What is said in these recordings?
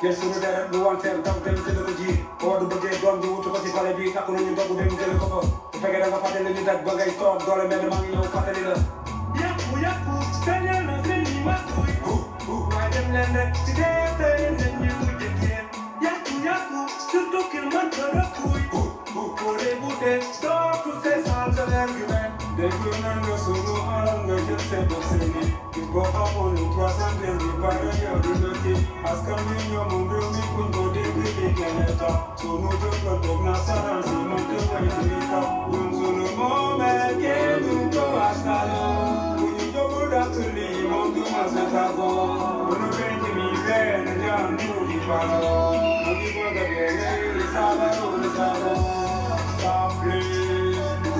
Yes, so that we want to come to the G. Or the budget drum, you to go to Palabi, Takuno, double them to the cover. If I get a pattern that bagay talk, dollar man, money, no pattern. Yaku, Sanya, no sending my why them landed today, and then you would again. Yaku, to kill Mantarakui, for a good talk to say songs of argument. They will not go so no harm, they just said the same. You go up on the cross and then you buy your liberty. Ask me your mum, we could go there with the Canada. So no joke, but Nasa and Simon to wait to make up. No moment, again, you go ask Hello. When you go back to leave on to Masatago. When you bring me there, and you're new, you follow. No people again, it's all stop, please,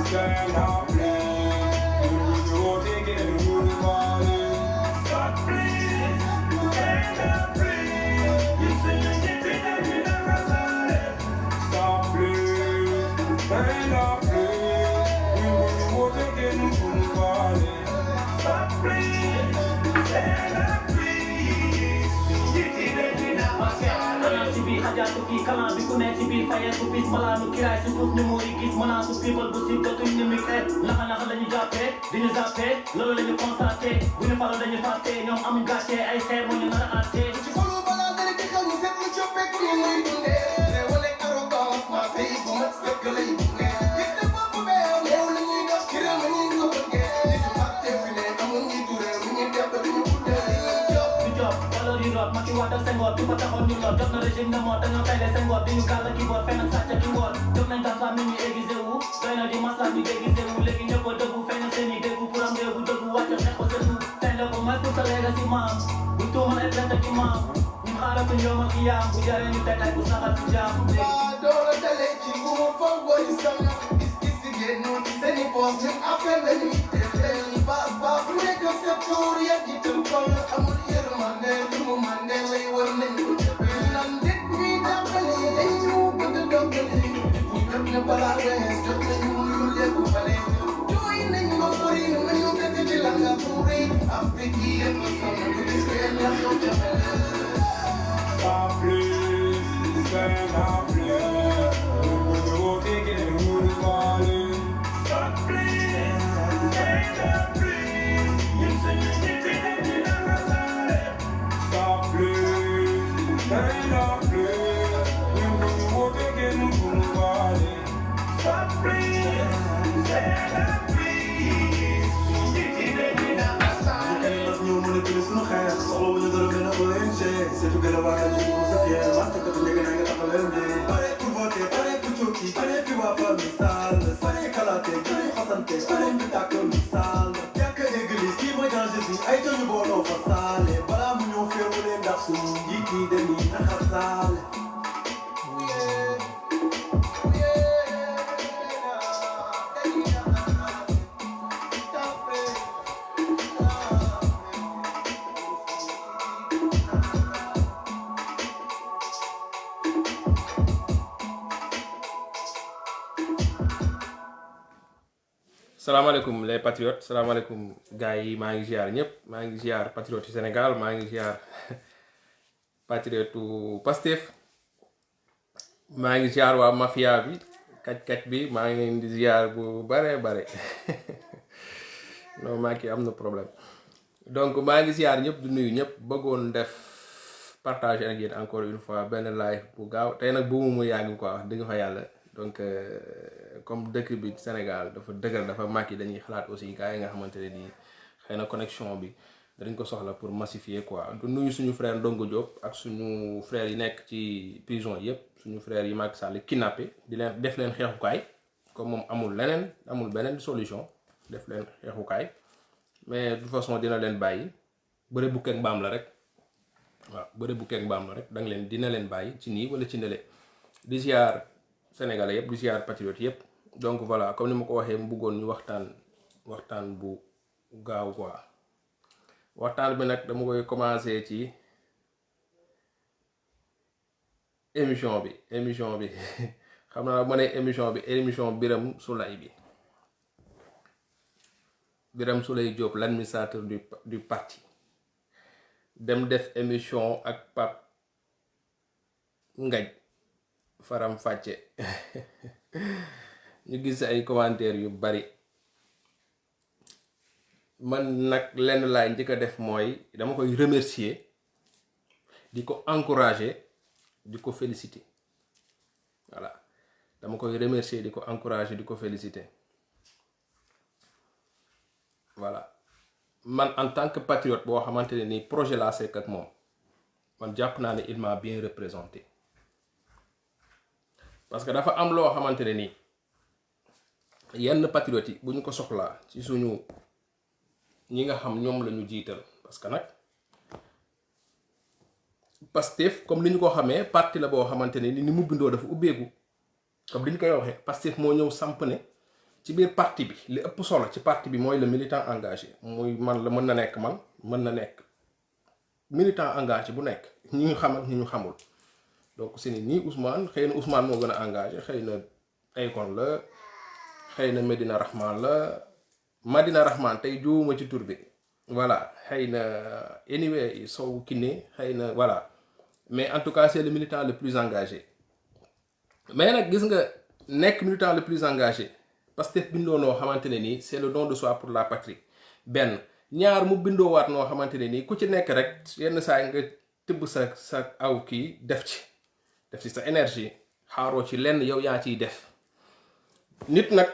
stand up, please. Hajatu fi kalam bi ku nekk ci biir fayee ku fis malaanu kiraay si suuf ni muy gis menace people bu si dootuñ ni micré naxa lañu jàppee diñu zappé loolu lañu constaté bu ñu falo dañu fàtte ñoom amuñ gàcce ay xeer moo ñu nar a àtte ci xolu balaa dara di xew ñu seet lu coppee ku ñu muy dundee réewale arrogance ma pays bu mat sëkk lañ dundee gis ne bopp beew yow la ñuy dox ci réew mi ñu ko bëggee li ñu fàtte fi ne amul njiitu réew mi ñuy def duñu guddee du job wala di root Macky Wade ak Senghor bi fa taxoon ñu lool jot na régime na moo dañoo tayle Senghor di ñu gàll ki boor fenn ak sàcc ki woor jóg nañ gas la mi ñu aiguisé wu doy na di masla ñu déguisé wu léegi ñëpp a dëggu feeñ seen i déggu pour am réew bu dëggu wàccal xeex ko sëtu tey la ko may pour sa leega si maam bu tuumal ay plante ki maam ñu xaaratuñ yomal xiyaam bu jaree ñu teg ay bu saxal si jaam doola dalee ci bu ma foog booy sam gis si génn ci seen i poos ñun affaire la ñuy teel baas baas bu nekk ak sa tuur yàgg itam toll amul yërmande lu mu mande lay war nañ ko jëfee nan nit ñi jàppale dañ ñu bëgg a dogali bu jot na balaa wees jot nañu lu léegu bale jooy nañ ma furi nañu dëkk ci la nga tuuri Afrique yi yëpp sonn bu gis kenn la xew jafele Stop please, stand up please. We will take it and move the body. Stop please, stand up please. You say you need to get it outside. Stop please, stand up please. We will take it and move the body. Stop please, stand up please. You need to get it outside. Kenn nag ñoo mën a gën suñu xeex soxla wu ñu dara gën a ONG surtout gën a waajal ñu mu sa fier wante kat njëg na nga taxawal ne pare pour voter pare pour cooki pare fi waa fa misaal pare kalaate gën xasante pare ñu tàkk misaal jàkk église kii mooy danger bi ay joñu booloo fa saale balaa mu ñëw féewule ndax suñu njiit yi dañuy naxasaale salaamaaleykum les patriotes salaamaaleykum gars yi maa ngi ziar ñëpp maa ngi ziar patriote yu Sénégal maa ngi ziar patriote u Pastef maa ngi ziar waa mafia bi kaj bi maa ngi leen di ziar bu bare non maa ngi am na problème donc maa ngi ziar ñëpp du nuyu ñëpp bëggoon def partage ak yéen encore une fois benn live bu gaaw tey nag bu mu yàgg quoi wax dëgg fa yàlla donc comme dëkk bi Sénégal dafa dëgër dafa màcc dañuy xalaat aussi gars yi nga xamante ne nii xëy na connexion bi dañ ko soxla pour massifier quoi du nuyu suñu frère Ndongo Diop ak suñu frère yi nekk ci prison yëpp suñu frère yi Macky Sall kidnappé di leen def leen xeexukaay comme moom amul leneen amul beneen solution def leen xeexukaay mais de toute façon dina leen bàyyi bëre bukk ak mbaam la rek waaw bëre bu keeg mbaam la rek danga leen dina leen bàyyi ci nii wala ci ndële di ziar sénégalais yëpp di ziar patriote yëpp. Donc voilà comme ni ma ko waxee mu bëggoon ñu waxtaan bu gaaw quoi waxtaan bi nag dama koy commencer ci émission bi xam naa ma ne émission Birame Souleye Diop l'administrateur du parti dem def émission ak Pape Ngagne Faram Facce ñu gis ay commentaires yu bari man nag lenn laay njëkk a def mooy dama koy remercier di ko encourager di ko féliciter voilà dama koy remercier di ko encourager di ko féliciter voilà man en tant que patriote boo xamante ne nii projet laa sekk ak moom man jàpp naa ne il m'a bien représenté parce que dafa am loo xamante ne nii yenn patriotes yi bu ñu ko soxlaa ci suñu ñi nga xam ñoom la ñu jiital parce que nag Pastef comme li ñu ko xamee parti la boo xamante ne ni mu bindoo dafa ubbeeku comme li ñu koy waxee Pastef moo ñëw samp ne ci biir parti bi li ëpp solo ci parti bi mooy le militant engagé muy man la mën na nekk man mën na nekk militant engagé bu nekk ñi ñu xam ak ñi ñu xamul donc c'est nii Ousmane xëy na Ousmane moo gën a engagé xëy na Akon la xëy na Medina Rahman la Madina Rahman tey juuma ci tur bi voilà xëy na anyway Sow Kiné xëy na voilà mais en tout cas c'est le militant le plus engagé mais nag gis nga nekk militant le plus engagé Pastef bindoo noo xamante ne nii c'est le don de soi pour la patrie benn ñaar mu bindoo waat noo xamante ne nii ku ci nekk rek yenn saa nga tibb sa aw kii def ci sa énergie xaaroo ci lenn yow yaa ciy def nit nag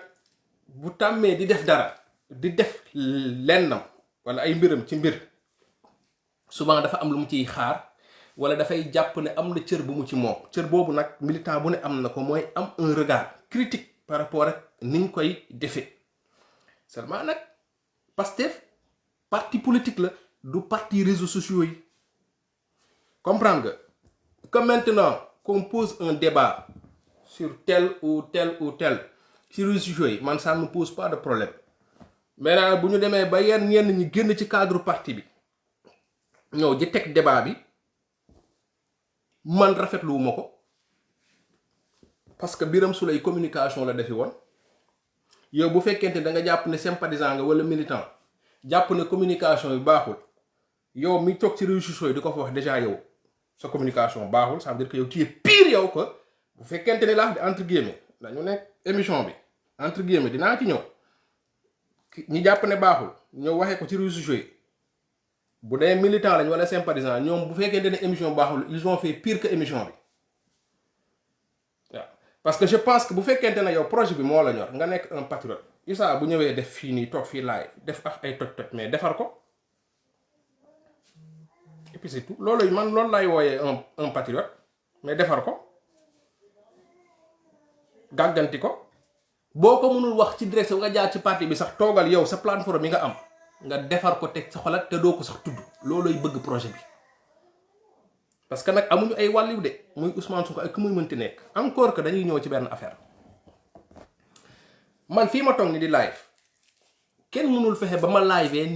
bu tàmmee di def dara di def lennam wala ay mbiram ci mbir souvent dafa am lu mu ciy xaar wala dafay jàpp ne am na cër bu mu ci moom cër boobu nag militant bu ne am na ko mooy am un regard critique par rapport ak ni ñu koy defee seulement nag Pastef parti politique la du parti réseaux sociaux yi comprendre nga que maintenant qu'on pose un débat sur tel ou tel ci réseaux sociaux yi man ça ne me pose pas de problème maintenant bu ñu demee ba ñenn ñi génn ci cadre parti bi ñëw di teg débat bi man rafetluwuma ko parce que Birame Souleye communication la defi woon yow bu fekkente da nga jàpp ne sympathisant nga wala militant jàpp ne communication yu baaxul yow mi toog ci réseaux sociaux yi di ko fa wax déjà yow sa communication baaxul ça veut dire que yow tu es pire yow ko bu fekkente ne laa entre guillemets dañu nekk émission bi entre guillemets dinaa ci ñëw ñi jàpp ne baaxul ñëw waxee ko ci réseaux sociaux yi bu dee militant lañ wala sympathisant ñoom bu fekkente ne émission baaxul ils ont fait pire que émission bi waaw parce que je pense que bu fekkente ne yow projet bi moo la ñor nga nekk un patriote Issa bu ñëwee def fii nii toog fii live def ak ay toj-toj mais defar ko et puis c'est tout loolu man loolu laay wooyee un patriote mais defar ko gàgganti ko boo ko mënul wax ci direct nga jaar ci parti bi sax toogal yow sa plateforme yi nga am nga defar ko teg sa xolaat te doo ko sax tudd loolooy bëgg projet bi parce que nag amuñu ay wàlliw de muy Ousmane Sonko ak ku muy mënti nekk encore que dañuy ñëw ci benn affaire man fii ma toog ni di live kenn mënul fexe ba ma live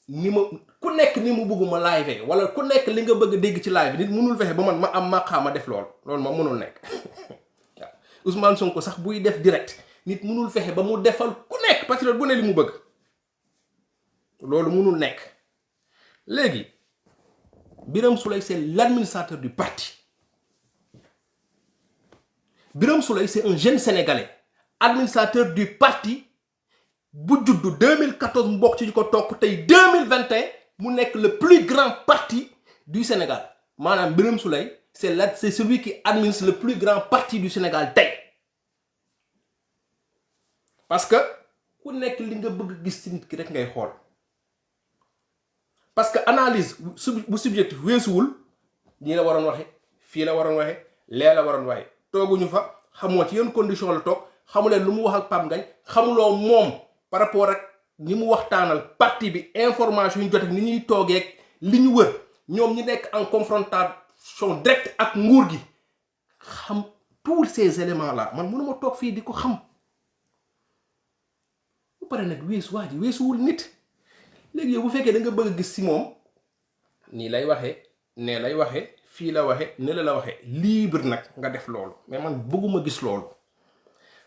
ni ma ku nekk ni mu bëgg ma live wala ku nekk li nga bëgg dégg ci live nit mënul fexe ba man ma am maqaama def loolu moom mënul nekk waaw Ousmane Sonko sax buy def direct nit mënul fexe ba mu defal ku nekk patriote bu ne li mu bëgg loolu mënul nekk léegi Birame Souleye c'est l'administrateur du parti Birame Souleye c'est un jeune sénégalais administrateur du parti bu juddu 2014 mu bokk ci ñu ko toog tey 2021 mu nekk le plus grand parti du Sénégal maanaam Birame Souleye c'est celui qui administre le plus grand parti du Sénégal tey parce que ku nekk li nga bëgg gis ci nit ki rek ngay xool parce que analyse bu subjectif weesuwul nii la waroon waxe fii la waroon waxe lee la waroon waxe tooguñu fa xamoo ci yenn condition la toog xamuleen lu mu wax ak Pape Ngagne xamuloo moom par rapport ak ñi mu waxtaanal parti bi information yu ñu jot ak ni ñuy toogeek li ñu wër ñoom ñi nekk en confrontation directe ak nguur gi xam tous ces éléments là man mënuma toog fii di ko xam bu pare nag waa ji weesuwul nit léegi yow bu fekkee da nga bëgg a gis si moom nii lay waxee nee lay waxee fii la waxee ne la waxee libre nag nga def loolu mais man bëgguma gis loolu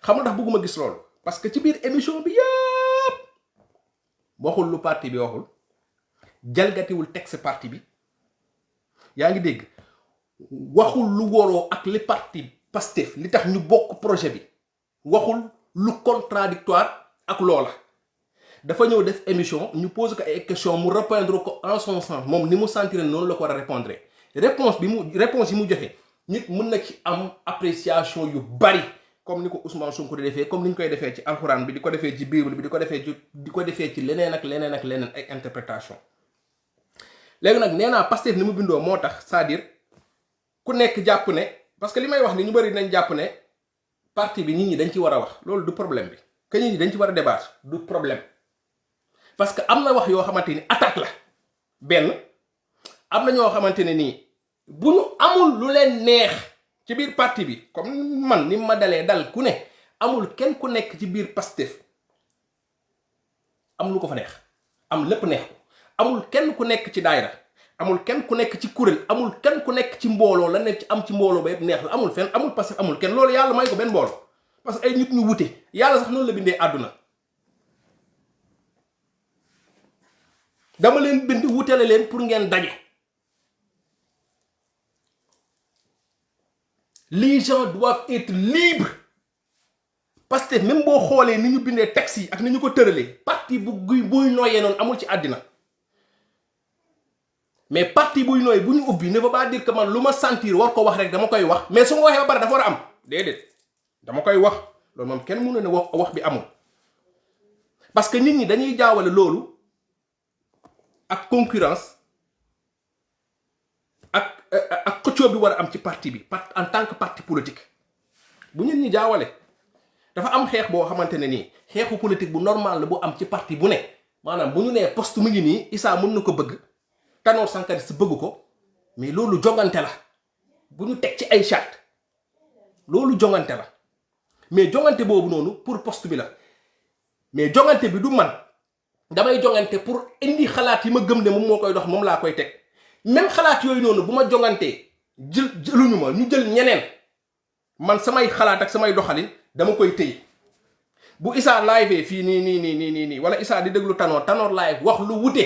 xam nga ndax bëgguma gis loolu parce que ci biir émission bi yëpp waxul lu parti bi waxul jalgatiwul texte parti bi yaa ngi dégg waxul lu waroo ak li parti Pastef li tax ñu bokk projet bi waxul lu contradictoire ak loola dafa ñëw def émission ñu pose ko ay question mu répondre ko en son sens moom ni mu sentir noonu la ko war a répondre réponse yi mu joxe nit mën na ci am appréciation yu bari comme ni ko Ousmane Sonko di defee comme ni ñu koy defee ci alxuraan bi di ko defee ci bible bi di ko defee ci leneen ak leneen ak leneen ay interprétation léegi nag nee naa Pastef ni mu bindoo moo tax c'est-à-dire ku nekk jàpp ne parce que li may wax ni ñu bari nañ jàpp ne parti bi nit ñi dañ ci war a wax loolu du problème bi que nit ñi dañ ci war a débattre du problème parce que am na wax yoo xamante ni attaque la benn am na ñoo xamante ne nii bu ñu amul lu leen neex ci biir parti bi comme man ni ma dalee dal ku ne amul kenn ku nekk ci biir Pastef am lu ko fa neex am lépp neex ko amul kenn ku nekk ci daayra amul kenn ku nekk ci kuréel amul kenn ku nekk ci mbooloo la nekk ci am ci mbooloo ba yëpp neex la amul fenn amul Pastef amul kenn loolu yàlla may ko benn mbooloo parce que ay nit ñu wute yàlla sax noonu la bindee àdduna dama leen bind wutale leen pour ngeen daje les gens doivent être libres parce que même boo xoolee ni ñu bindee texte yi ak ni ñu ko tëralee parti buy nooyee noonu amul ci àddina mais parti buy nooy bu ñu ubbi ne veut pas dire que man lu ma sentir war ko wax rek dama koy wax mais su ma waxee ba pare dafa war a am déedéet dama koy wax loolu moom kenn mënu ne wax bi amul parce que nit ñi dañuy jaawale loolu ak concurrence ak xëccoo bi war a am ci parti bi en tant que parti politique bu nit ñi jaawale dafa am xeex boo xamante ne nii xeexu politique bu normal la bu am ci parti bu ne maanaam bu ñu nee poste mu ngi nii Issa mën na ko bëgg Tanor Sankara si bëgg ko mais loolu jongante la bu ñu teg ci ay charte loolu jongante la mais jongante boobu noonu pour poste bi la mais jongante bi du man damay jongante pour indi xalaat yi ma gëm ne moom moo koy dox moom laa koy teg même xalaat yooyu noonu bu ma jongantee jëluñu ma ñu jël ñeneen man samay xalaat ak samay doxalin dama koy téye bu Issa live fii nii wala Issa di déglu Tanor live wax lu wute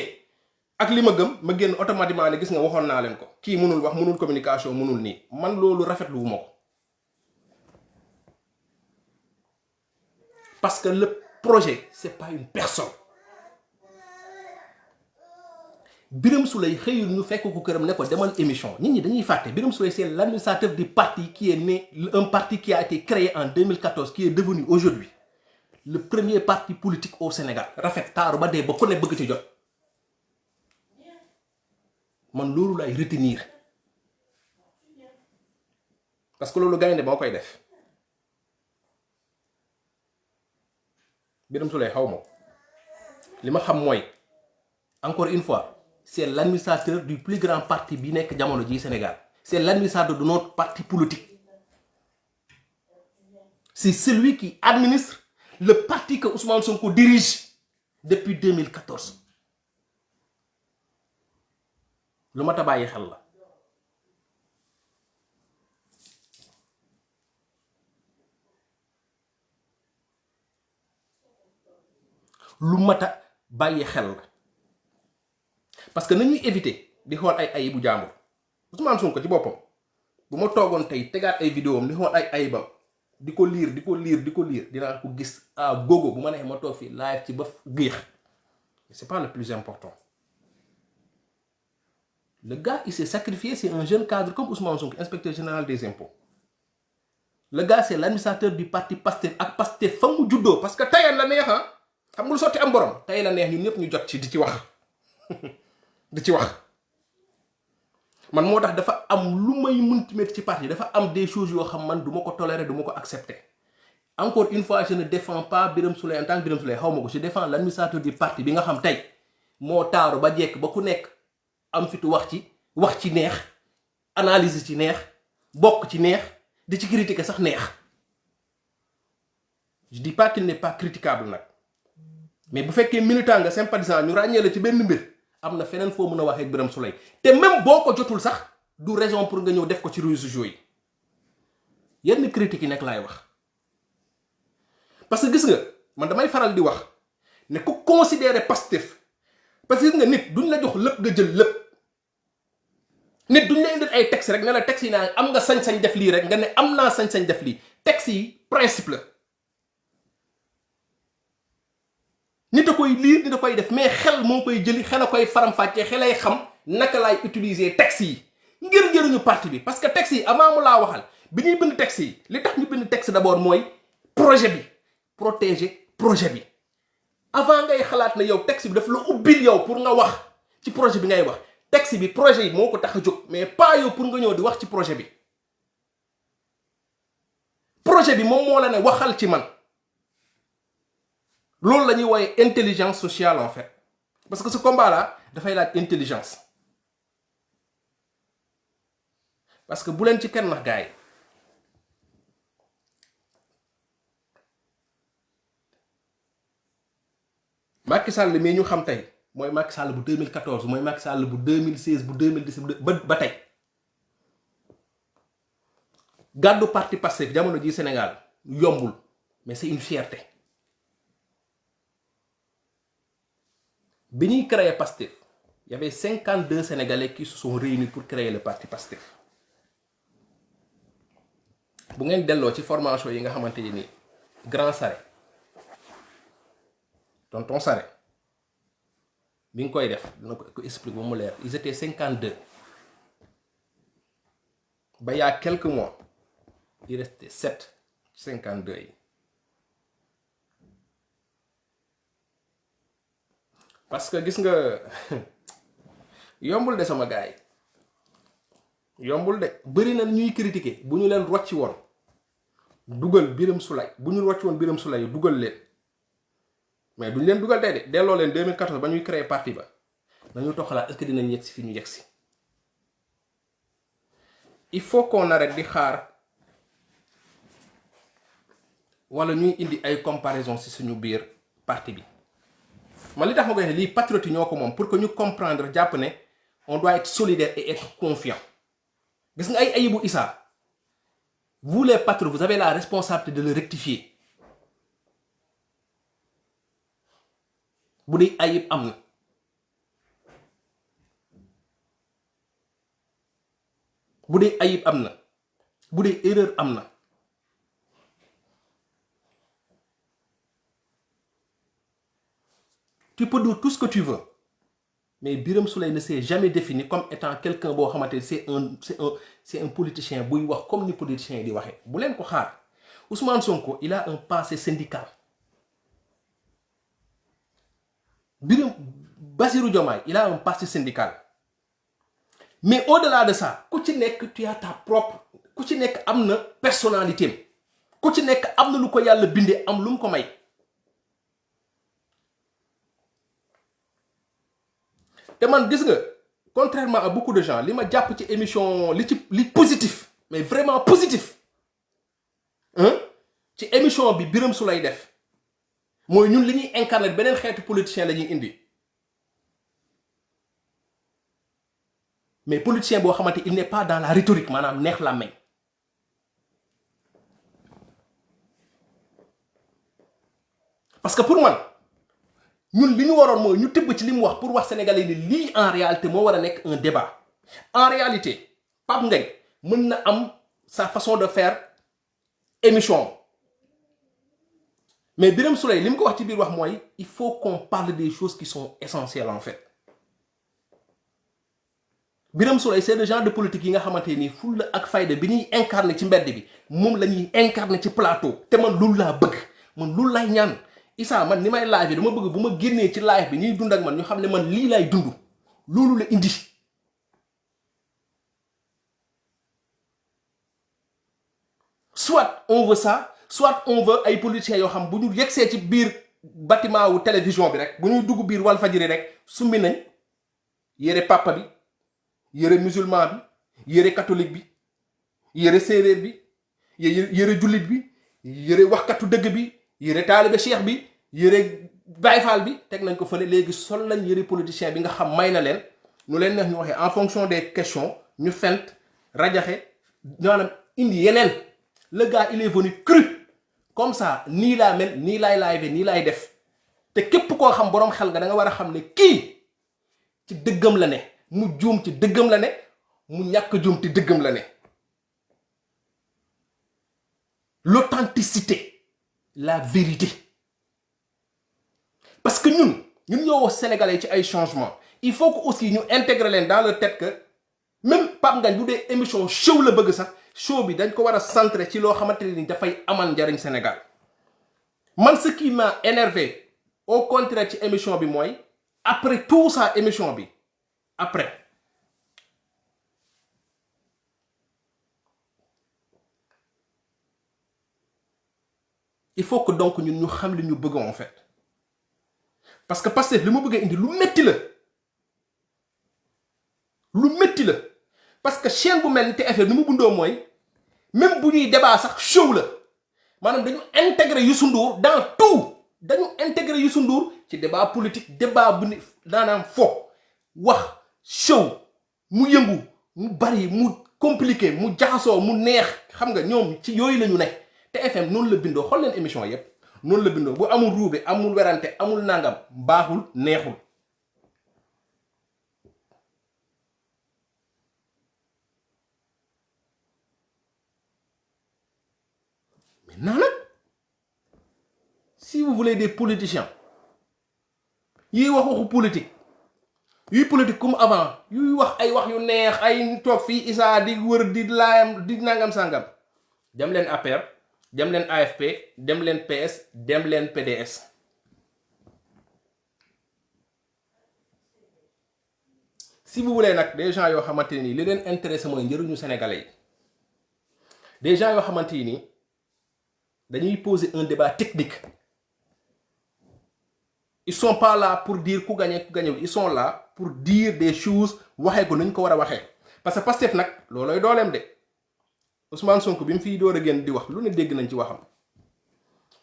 ak li ma gëm ma génn automatiquement ne gis nga waxoon naa leen ko kii mënul wax mënul communication mënul nii man loolu rafetlu wu ma ko parce que le projet c'est pas une personne Birame Souleye xëyul ñu fekk ko këram ne ko demal émission nit ñi dañuy fàtte Birame Souleye c'est l'administrateur du parti qui est né un parti qui a été créé en 2014 qui est devenu aujourd'hui le premier parti politique au Sénégal rafet taaru ba dee ba ku ne bëgg ci jot man loolu lay retenir parce que loolu gaynde moo koy def Birame Souleye xaw ma li ma xam mooy encore une fois c'est l'administrateur du plus grand parti bi nekk jamono ji Sénégal c'est l'administrateur de notre parti politique c'est celui qui administre le parti que Ousmane Sonko dirige depuis 2014 lu mat a bàyyi xel la lu mat a bàyyi xel la parce que nañuy éviter di xool ay ayibu jàmbur Ousmane Sonko ci boppam bu ma toogoon tey tegaat ay vidéo am di xool ay ayibam di ko liir dinaa ko gis à gogo bu ma neexee ma toog fii live ci ba géex c'est pas le plus important le gars il s'est sacrifié c'est un jeune cadre comme Ousmane Sonko inspecteur général des impôts le gars c'est l'administrateur du parti Pastef ak Pastef fa mu juddoo parce que tayal la neex xam nga lu sotti am borom tey la neex ñun ñëpp ñu jot ci di ci wax man moo tax dafa am lu may munti mettre ci parti dafa am des choses yoo xam man du ma ko tolérer du ma ko accepter encore une fois je ne défends pas Birame Souleye en tant que Birame Souleye xaw ma ko je défends l'administrateur du parti bi nga xam tey moo taaru ba jekk ba ku nekk am fitu wax ci wax ci neex analyse ci neex bokk ci neex di ci critiquer sax neex je dis pas qu'il n'est pas critiquable nag mais bu fekkee militant nga sympathisant ñu ràññee la ci benn mbir am na feneen foo mën a waxee ak Birame Souleye te même boo ko jotul sax du raison pour nga ñëw def ko ci réseaux sociaux yi yenn critiques yi nekk laay wax parce que gis nga man damay faral di wax ne ku considérer Pastef parce que gis nga nit duñ la jox lépp nga jël lépp nit duñ la indil ay texte rek ne la texte yi naa am nga sañ-sañ def lii rek nga ne am naa sañ-sañ def lii texte yi principe la nit a koy lire nit a koy def mais xel moo koy jëli xel a koy faram-fàccee xelay xam naka laay utiliser texte yi ngir njëriñu parti bi parce que texte yi avant mu laa waxal bi ñuy bind texte yi li tax ñu bind texte d'abord mooy projet bi protéger projet bi avant ngay xalaat ne yow texte bi daf la ubbil yow pour nga wax ci projet bi ngay wax texte bi projet yi moo ko tax a jóg mais pas yow pour nga ñëw di wax ci projet bi projet bi moom moo la ne waxal ci man loolu la ñuy wooye intelligence sociale en fait parce que ce combat là dafay laaj intelligence parce que bu leen ci kenn nax gars yi Macky Sall mii ñu xam tey mooy Macky Sall bu 2014 mooy Macky Sall bu 2016 bu 2017 ba tey gàddu parti Pastef jamono ji Sénégal yombul mais c'est une fierté bi ñuy créer Pastef il y avait 52 Sénégalais qui se sont réunis pour créer le parti Pastef bu ngeen delloo ci formation yi nga xamante ni Grand Saré tonton Saré bi nga koy def dina ko explique ba mu leer ils étaient 52 ba y a quelques mois il restait 7 52 yi parce que gis nga yombul de sama gars yi yombul de bëri na ñuy critiquer bu ñu leen rocci woon dugal Birame Souleye bu ñu rocci woon Birame Souleye dugal leen mais duñ leen dugal tey de delloo leen 2014 ba ñuy créer parti ba nañu toxalaat est-ce que dinañ yegg si fi ñu yegg si il faut qu'on arrête di xaar wala ñuy indi ay comparaison ci suñu biir parti bi man li tax ma koy ne lii patriote yi ñoo ko moom pour que ñu comprendre jàpp ne on doit être solidaire et être confiant gis nga ay Ayibou Issa vous les patriotes vous avez la responsabilité de le rectifier bu dee ayib am na bu dee ayib am na bu dee erreur am na tu peux dire tout ce que tu veux mais Birame Souleye ne s'est jamais défini comme étant quelqu'un boo xamante ne c'est un politicien buy wax comme ni politicien yi di waxee bu leen ko xaar Ousmane Sonko il a un passé syndical Bassirou Diomaye il a un passé syndical mais au-delà de ça ku ci nekk tu as ta propre ku ci nekk am na personnalité ku ci nekk am na lu ko yàlla bindee am lu mu ko may te man gis nga contrairement à beaucoup de gens li ma jàpp ci émission li positif mais vraiment positif ci émission bi Birame Souleye def mooy ñun li ñuy incarner beneen xeetu politicien la ñuy indi mais politicien boo xamante il n'est pas dans la rhétorique maanaam neex la meñ parce que pour man ñun li ñu waroon mooy ñu tibb ci li mu wax pour wax sénégalais ni lii en réalité moo war a nekk un débat en réalité Pape Ngagne mën na am sa façon de faire émission mais Birame Souleye li mu ko wax ci biir wax mooy il faut qu'on parle des choses qui sont essentielles en fait Birame Souleye c'est le genre de politique yi nga xamante nii fulla ak fayda bi ñuy incarner ci mbedd bi moom la ñuy incarner ci plateau te man loolu laa bëgg man loolu laay ñaan Issa man ni may live yi dama bëgg bu ma génnee ci live bi ñuy dund ak man ñu xam ne man lii laay dund loolu la indi soit on veut ça soit on veut ay politiciens yoo xam bu ñu yegsee ci biir bâtiment wu télévision bi rek bu ñuy dugg biir Walfadjri rek summi nañ yére papa bi yëre musulman bi yëre catholique bi yëre séeréer bi yëre jullit bi yëre waxkatu dëgg bi yëre taalibe cheikh bi yëre bayfaal bi teg nañ ko fële léegi sol lañ yëre politicien bi nga xam may na leen nu leen neex ñu waxee en fonction des questions ñu fent rajaxe maanaam indi yeneen le gars il est venu cru comme ça nii laa mel nii laay live nii laay def te képp koo xam boroom xel nga da nga war a xam ne kii ci dëggam la ne mu juum ci dëggam la ne mu ñàkk juum ci dëggam la ne l'authenticité la vérité parce que ñun ñoo wax sénégalais ci ay changement il faut que aussi ñu intégrer leen dans leur tête que même Pape Ngagne bu dee émission show la bëgg sax show bi dañ ko war a centrer ci loo xamante ni dafay amal njariñ Sénégal man ce qui m'a énervé au contraire ci émission bi mooy après tout ça émission bi après il faut que donc ñun ñu xam li ñu bëgg en fait parce que Pastef li mu bëgg indi lu metti la parce que chaîne bu mel ni TFM ni mu bundoo mooy même bu ñuy débat sax show la maanaam dañu intégrer Youssou Ndour dans tout dañu intégrer Youssou Ndour ci débat politique débat bu ni daanaam fo wax show mu yëngu mu bari mu compliqué mu jaxasoo mu neex xam nga ñoom ci yooyu la ñu ne TFM noonu la bindoo xool leen émission yépp noonu la bindoo bu amul ruube amul werante amul nangam baaxul neexul maintenant nag si vous voulez des politiciens yuy wax waxu politique yuy politique comme avant yuy wax ay wax yu neex ay toog fii Issa di wër di laayam di nangam sangam dem leen APR dem leen AFP dem leen PS dem leen PDS si vous voulez nag des gens yoo xamante nii li leen intéressé mooy njëriñu sénégalais yi des gens yoo xamante nii dañuy poser un débat technique ils sont pas là pour dire ku gagné ils sont là pour dire des choses waxee ko nuñ ko war a waxee parce que Pastef nag loolooy dooleem de Ousmane Sonko bi mu fiy door a génn di wax lu ne dégg nañ ci waxam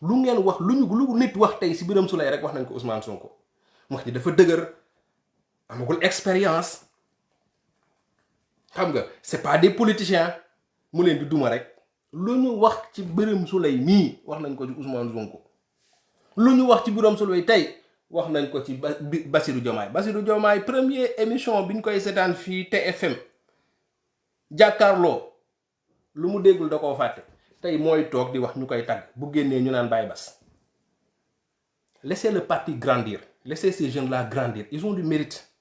lu ngeen wax lu nit wax tey si Birame Souleye rek wax nañ ko Ousmane Sonko wax ji dafa dëgër amagul expérience xam nga c'est pas des politiciens mu leen di duma rek lu ñu wax ci Birame Souleye mii wax nañ ko ci Ousmane Sonko lu ñu wax ci Birame Souleye tey wax nañ ko ci Bassirou Diomaye première émission bi ñu koy seetaan fii TFM jàkkaarloo lu mu déggul da koo fàtte tey mooy toog di wax ñu koy tagg bu génnee ñu naan Baye Bass laissez le parti grandir laissez ces jeunes là grandir ils ont du mérite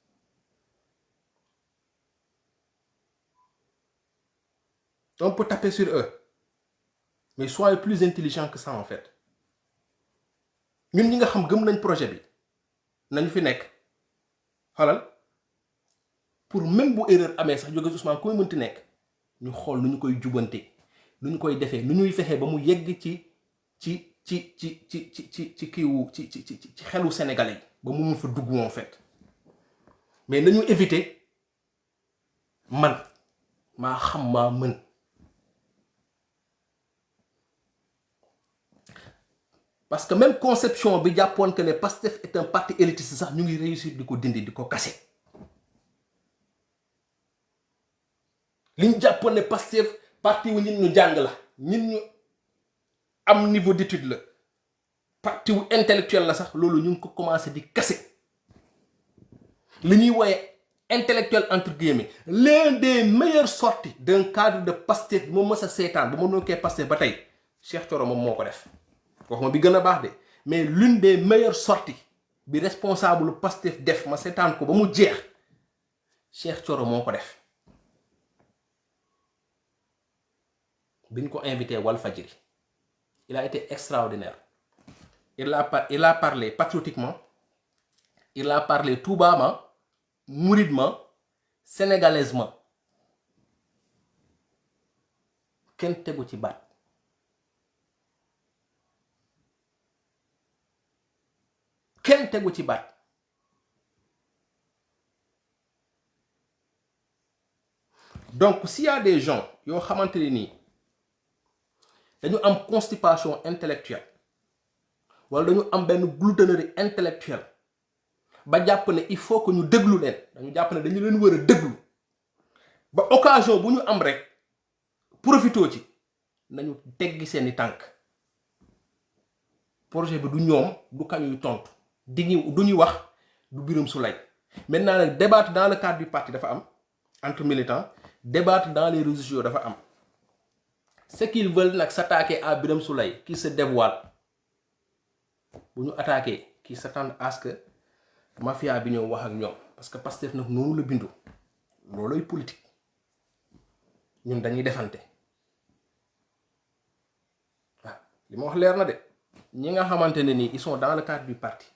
on peut taper sur eux mais soyez plus intelligents que ça en fait ñun ñi nga xam gëm nañ projet bi nañu fi nekk xalal pour même bu erreur amee sax jóge Ousmane koy mënti nekk ñu xool nu ñu koy jubante nu ñu koy defee nu ñuy fexee ba mu yegg ci kiiwu ci xelu sénégalais yi ba mu mun fa dugg en fait mais nañu éviter man maa xam maa mën parce que même conception bi jàppoon que ne Pastef est un parti élitiste sax ñu ngi réussir di ko dindi di ko kase li ñu jàppoon ne Pastef parti wu ñun ñu jàng la ñun ñu am niveau d'étude la parti wu intellectuel la sax loolu ñu ngi ko commencé di kase li ñuy wooye intellectuel entre guillemets l'un des meilleures sorties d'un cadre de Pastef bi ma mës a seetaan ba ma nokkee Pastef ba tey Cheikh Thioro moom moo ko def waxuma bi gën a baax de mais l'une des meilleures sorties bi responsable Pastef def ma seetaan ko ba mu jeex Cheikh Thioro moo ko def biñ ko invité Walfadjri il a été extraordinaire il a parlé patriotiquement il a parlé toubama mouridement sénégalaisement kenn tegu ci baat donc s'il y a des gens yoo xamante ne nii dañu am constipation intellectuelle wala dañu am benn gloutonnerie intellectuelle ba jàpp ne il faut que ñu déglu leen dañu jàpp ne dañu leen war a déglu ba occasion bu ñu am rek profitoo ci nañu teggi seeni tànk projet bi du ñoom du kañuy tontu du ñuy wax du Birame Souleye maintenant nag débattre dans le cadre du parti dafa am entre militants débattre dans les réseaux sociaux dafa am ce qu'ils veulent nag s'attaquer à Birame Souleye qui se dévoile bu ñu attaquer qui s'attendent à ce que mafia bi ñëw wax ak ñoom parce que Pastef nag noonu la bindu looloy politique ñun dañuy defante waaw li ma wax leer na de ñi nga xamante ne nii ils sont dans le cadre du parti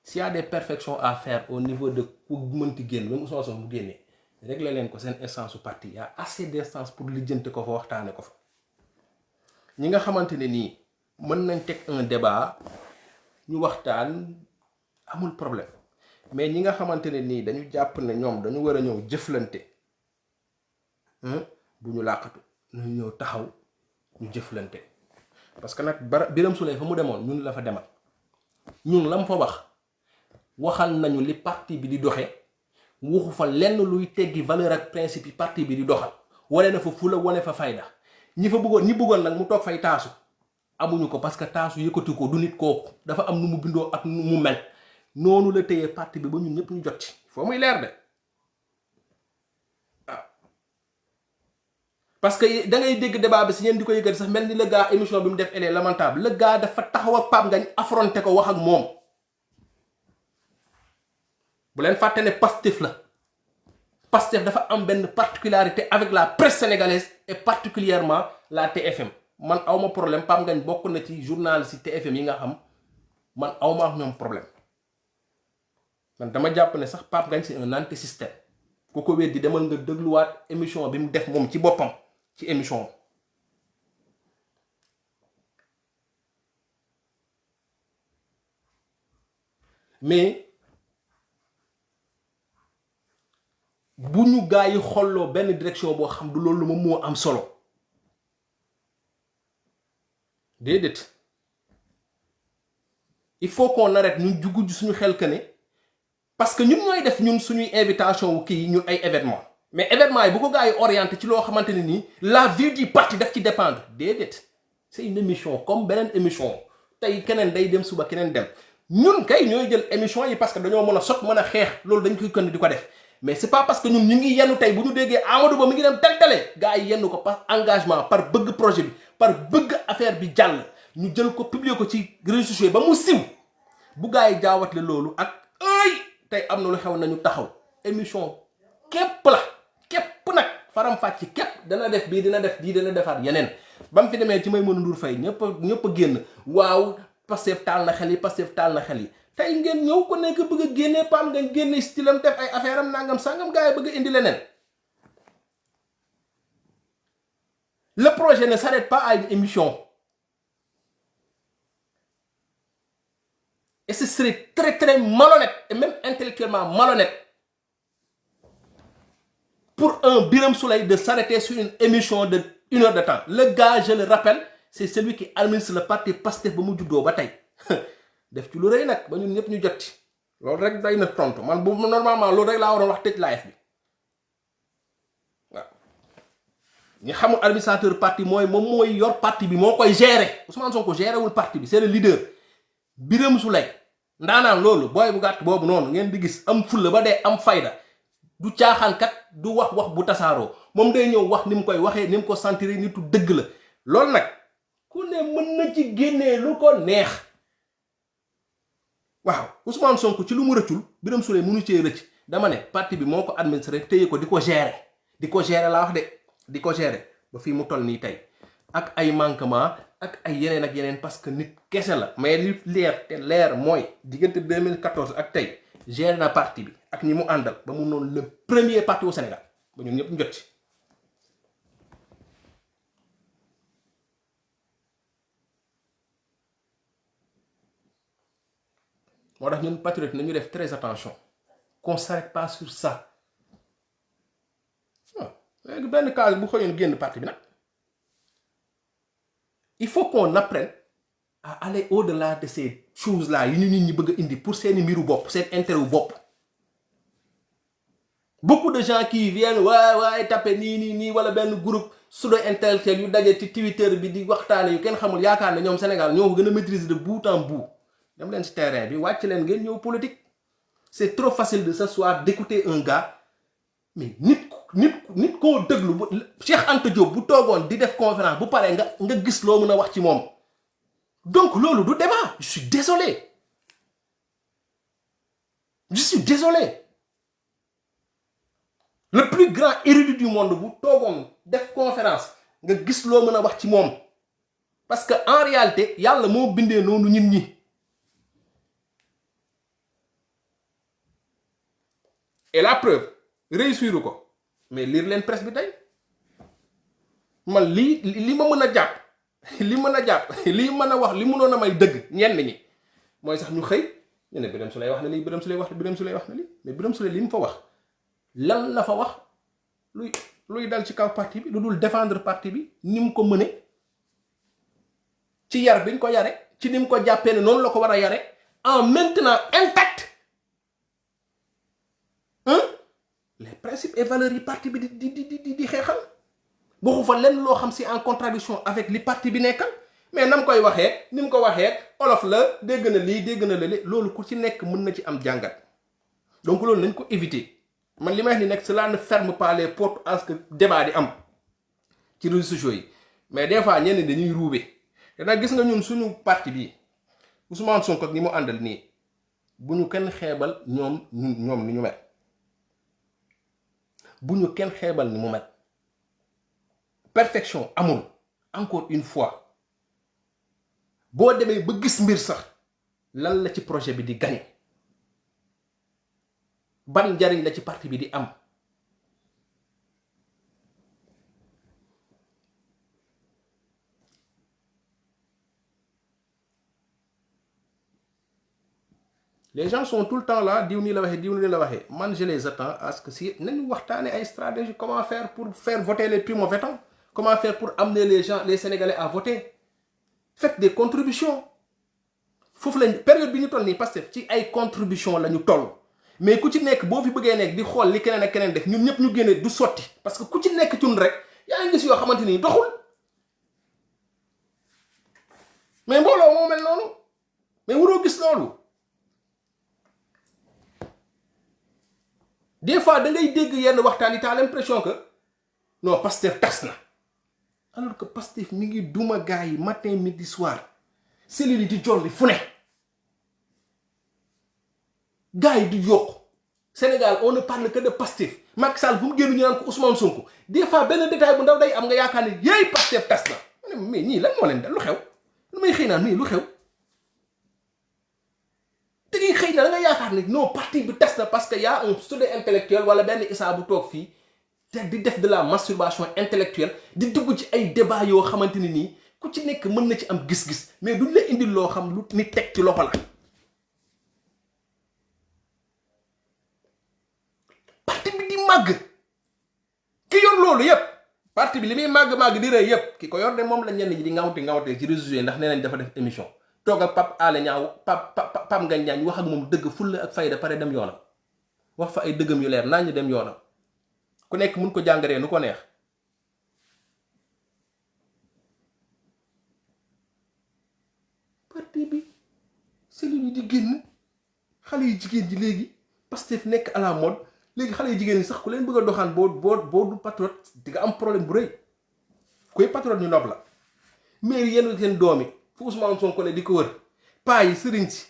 s'il y a des perfections à faire au niveau de ku mënti génn même Ousmane Sonko bu génnee régler leen ko seen instance su parti y a assez d'instances pour lijjanti ko fa waxtaane ko fa ñi nga xamante ne nii mën nañ teg un débat ñu waxtaan amul problème mais ñi nga xamante ne nii dañu jàpp ne ñoom dañu war a ñëw jëflante bu ñu làqatu ñu ñëw taxaw ñu jëflante parce que nag Birame Souleye fa mu demoon ñun la fa demal ñun la mu fa waxal nañu li parti bi di doxe waxu fa lenn luy teggi valeur ak principe yi parti bi di doxal wane na fa fula wane fa fayda ñi bëggoon nag mu toog fay taasu amuñu ko parce que taasu yëkkati ko du nit kooku dafa am nu mu bindoo ak nu mu mel noonu la téyee parti bi ba ñun ñëpp ñu jot ci foo muy leer de waaw parce que da ngay dégg débat bi si ñeen di ko yëkkati sax mel ni le gars émission bi mu def elle est lamentable le gars dafa taxaw ak Pape Ngagne affronté ko wax ak moom bu leen fàtte ne Pastef dafa am benn particularité avec la presse sénégalaise et particulièrement la TFM man awma problème Pape Ngagne bokk na ci journaliste ci TFM yi nga xam man awma ak ñoom problème man dama jàpp ne sax Pape Ngagne c'est un anti-système ku ko weddi demal nga dégluwaat émission bi mu def moom ci boppam ci émission mais bu ñu gaa yi xolloo benn direction boo xam du loolu moom moo am solo déedéet il faut qu'on arrête ñu jugu suñu xel que ne parce que ñun ñooy def ñun suñuy invitation wu kii ñun ay événement mais événement yi bu ko gaa yi orienté ci loo xamante ne nii la vie du parti daf ci dépendre déedéet c'est une émission comme beneen émission tey keneen day dem suba keneen dem ñun kay ñooy jël émission yi parce que dañoo mën a sot mën a xeex loolu dañ koy kon di ko def mais c'est pas parce que ñun ñu ngi yenn tey bu ñu déggee Amadou Ba mi ngi dem tel gars yi yenn ko par engagement par bëgg projet bi par bëgg affaire bi jàll ñu jël ko publier ko ci réseaux sociaux ba mu siw bu gars yi jaawatle loolu ak ay tey am na lu xew nañu taxaw émission képp la képp nag faram fàcc képp dana def bii dina def bii dina defaat yeneen ba mu fi demee ci Maïmouna Ndour Faye ñëpp a génn waaw Pastef taal na xel yi tey ngeen ñëw ko nekk bëgg a génnee Pape Ngagne génne stylam def ay affaire am nangam sangam gars yi bëgg a indi leneen le projet ne s'arrête pas à une émission et ce serait très très malhonnête et même intellectuellement malhonnête pour un Birame Souleye de s'arrêter sur une émission de 1 heure de temps le gars je le rappelle c'est celui qui administre le parti Pastef ba mu juddoo ba tey def ci lu rëy nag ba ñun ñëpp ñu jot ci loolu rek day na tontu man bu normalement loolu rek laa waroon wax tëj live bi waaw ñi xamul administrateur parti moom mooy yor parti bi moo koy gérer Ousmane Sonko géré wul parti bi c'est le leader Birame Souleye ndaanaan loolu booy bu gàtt boobu noonu ngeen di gis am fulla ba dee am fayda du caaxaankat du wax bu tasaaroo moom day ñëw wax ni mu koy waxee ni mu ko sentir nitu dëgg la loolu nag ku ne mën na ci génnee lu ko neex waaw Ousmane Sonko ci lu mu rëccul Birame Souleye mënu cee rëcc dama ne parti bi moo ko administré téye ko di ko gérer laa wax de di ko gérer ba fii mu toll nii tey ak ay manquement ak ay yeneen parce que nit kese la mais li leer mooy diggante 2014 ak tey gérer na parti bi ak ñi mu àndal ba mu noonu le premier parti au Sénégal ba ñun ñëpp ñu jot ci moo tax ñun patriote nañu def très attention qu'on s'arrête pas sur ça léegi benn cas bu xëyoon génn parti bi nag il faut qu'on apprenne à aller au-delà de ces choses là yi ñu nit ñi bëgg a indi pour seeni mbiru bopp seen intérêt wu bopp. Beaucoup de gens qui viennent waay tapé nii wala benn groupe pseudo intellectuel yu daje ci Twitter bi di waxtaane yu kenn xamul yaakaar ne ñoom Sénégal ñoo ko gën a maîtriser de bout en bout dem leen ci terrain bi wàcc leen ngeen ñëw politique. C'est trop facile de s'asseoir d'écouter un gars mais nit koo déglu Cheikh Anta Diop bu toogoon di def conférence bu paree nga gis loo mën a wax ci moom donc loolu du débat je suis désolé le plus grand érudit du monde bu toogoon def conférence nga gis loo mën a wax ci moom parce que en réalité yàlla moo bindee noonu nit ñi et la preuve réussir ko mais lire leen presse bi tey man li ma mën a jàpp li mën a wax li mënoon a may dëgg ñenn ñi mooy sax ñu xëy ñu ne Birame Souleye wax na lii Birame Souleye wax na lii mais Birame Souleye li mu fa wax lan la fa wax luy dal ci kaw parti bi lu dul défendre parti bi ni mu ko mëne ci yar biñ ko yare ci ni mu ko jàppee ne noonu la ko war a yare en maintenant intact les principes et valeurs yi parti bi di xeexal waxu fa lenn loo xam si en contradiction avec li parti bi nekkal mais nam koy waxee ni mu ko waxee olof la dégg na lii dégg na lële loolu ku ci nekk mën na ci am jàngat donc loolu nañ ko éviter man li may wax ni nekk cela ne ferme pas les portes à ce que débat di am ci réseaux sociaux yi mais des fois ñenn dañuy ruube te nag gis nga ñun suñu parti bi Ousmane Sonko ak ñi mu àndal nii bu ñu kenn xeebal ñoom ni ñu mel bu ñu kenn xeebal ni mu mel perfection amul encore une fois boo demee ba gis mbir sax lan la ci projet bi di gagné ban njariñ la ci parti bi di am les gens sont tout le temps là diw nii la waxee man je les attends à ce que si nañu waxtaane ay stratégie comment faire pour faire voter les primo-votants comment faire pour amener les Sénégalais à voter faites des contributions foofu lañ période bi ñu toll nii parce que ci ay contributions la ñu toll mais ku ci nekk boo fi bëggee nekk di xool li keneen ak keneen def ñun ñëpp ñu génne du sotti parce que ku ci nekk cun rek yaa ngi gis yoo xamante ni doxul mais mbooloo moo mel noonu mais waroo gis loolu des fois da ngay dégg yenn waxtaan yi t'as l'impression que non Pastef tas na alors que Pastef mi ngi duma gars yi matin midi soir cellules yi di jolli fu ne gars yi di yokku Sénégal on ne parle que de Pastef Macky Sall fu mu génn ñu naan ko Ousmane Sonko des fois benn détail bu ndaw day am nga yaakaar ne yéey Pastef tas na mais ñii lan moo leen dal lu xew lu may xëy naan nii lu xew te ngi xëy na da nga yaakaar ne non parti bi tas na parce que y a un pseudo intellectuel wala benn Issa bu toog fii te di def de la masturbation intellectuelle di dugg ci ay débat yoo xamante ni nii ku ci nekk mën na ci am gis-gis mais duñ la indil loo xam lu ni teg ci loxo la parti bi di màgg ki yor loolu yépp parti bi li muy màgg di rëy yépp ki ko yor de moom la ñenn ñi di ngawte ci réseaux sociaux ndax nee nañ dafa def émission toog ak Pape Alé Niang Pape Ngagne Ndiaye wax ak moom dëgg fulla ak fayda pare dem yoonam wax fa ay dëggam yu leer naa ñu dem yoonam ku nekk mun ko jàngaree nu ko neex parti bi cellules yi di génn xale yu jigéen ji léegi Pastef nekk à la mode léegi xale yu jigéen ñi sax ku leen bëgg a doxaan boo du patriote di nga am problème bu rëy kuy patriote ñu nopp la mais yenn seen doom yi fu Ousmane Sonko ne di ko wër paa yi sëriñ si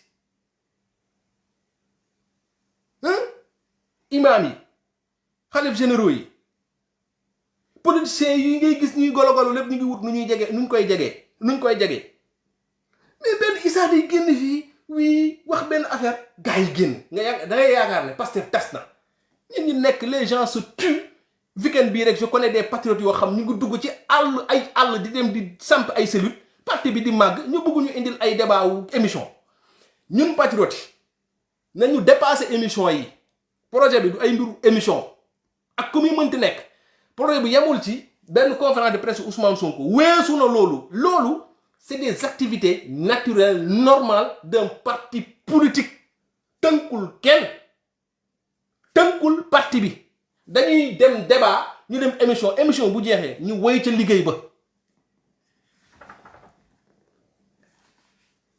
imaam yi xalif généraux yi politiciens yi ngay gis ñuy golo lépp ñu ngi wut nuñ koy jegee mais benn Issa day génn fii wii wax benn affaire gars yi génn da ngay yaakaar ne Pastef tas na ñun ñu nekk les gens se tuent weekend bii rek je connais des patriotes yoo xam ñu ngi dugg ci àll di dem di samp ay cellules parti bi di màgg ñu bëgg ñu indil ay débat wu émission ñun patriotes yi nañu dépasser émission yi projet bi du ay mbiru émission ak ku muy mënti nekk problème bi yemul ci benn conférence de presse Ousmane Sonko weesu na loolu c'est des activités naturelles normales d'un parti politique tënkul kenn tënkul parti bi dañuy dem débat ñu dem émission bu jeexee ñu woy ca liggéey ba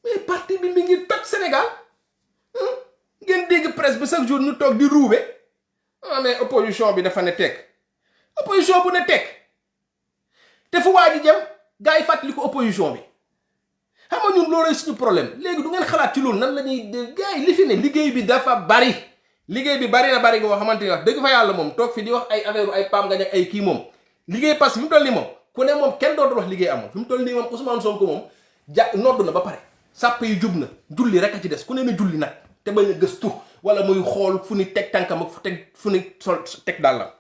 mais parti bi mi ngi toj Sénégal ngeen dégg presse bi chaque jour ñu toog di ruube mais opposition bi dafa ne tekk opposition bu ne tekk te fu waa ji jëm gars yi fàttali ko opposition bi xam nga ñun loolu suñu problème léegi du ngeen xalaat ci loolu nan la ñuy gars yi li fi ne liggéey bi dafa bari liggéey bi bari nga xamante ni wax dëgg fa yàlla moom toog fi di wax ay affaire ay pam nga ay kii moom liggéey parce que fi mu toll nii moom ku ne moom kenn dootul wax liggéey amul fi mu toll nii moom Ousmane Sonko moom nodd na ba pare sàpp yi jub na julli rek a ci des ku ne na julli nag te bañ a gëstu wala muy xool fu ni teg tànkam ak fu ni sol teg dàllam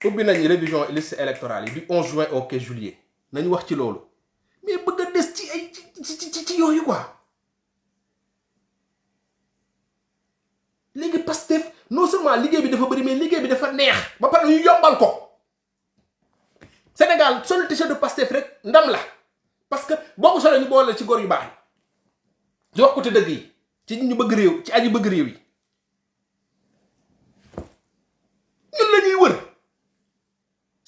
ubbi nañ révision liste électorale yi du 11 juin au 15 juillet nañu wax ci loolu mais bëgg a des ci ay ci yooyu quoi léegi Pastef non seulement liggéey bi dafa bëri mais liggéey bi dafa neex ba pare ñu yombal ko Sénégal sol t-shirt de Pastef rek ndam la parce que boo ko solee ñu boole ci góor yu baax yi di wax ko te dëgg yi ci ñu bëgg réew ci aji bëgg réew yi ñun la ñuy wër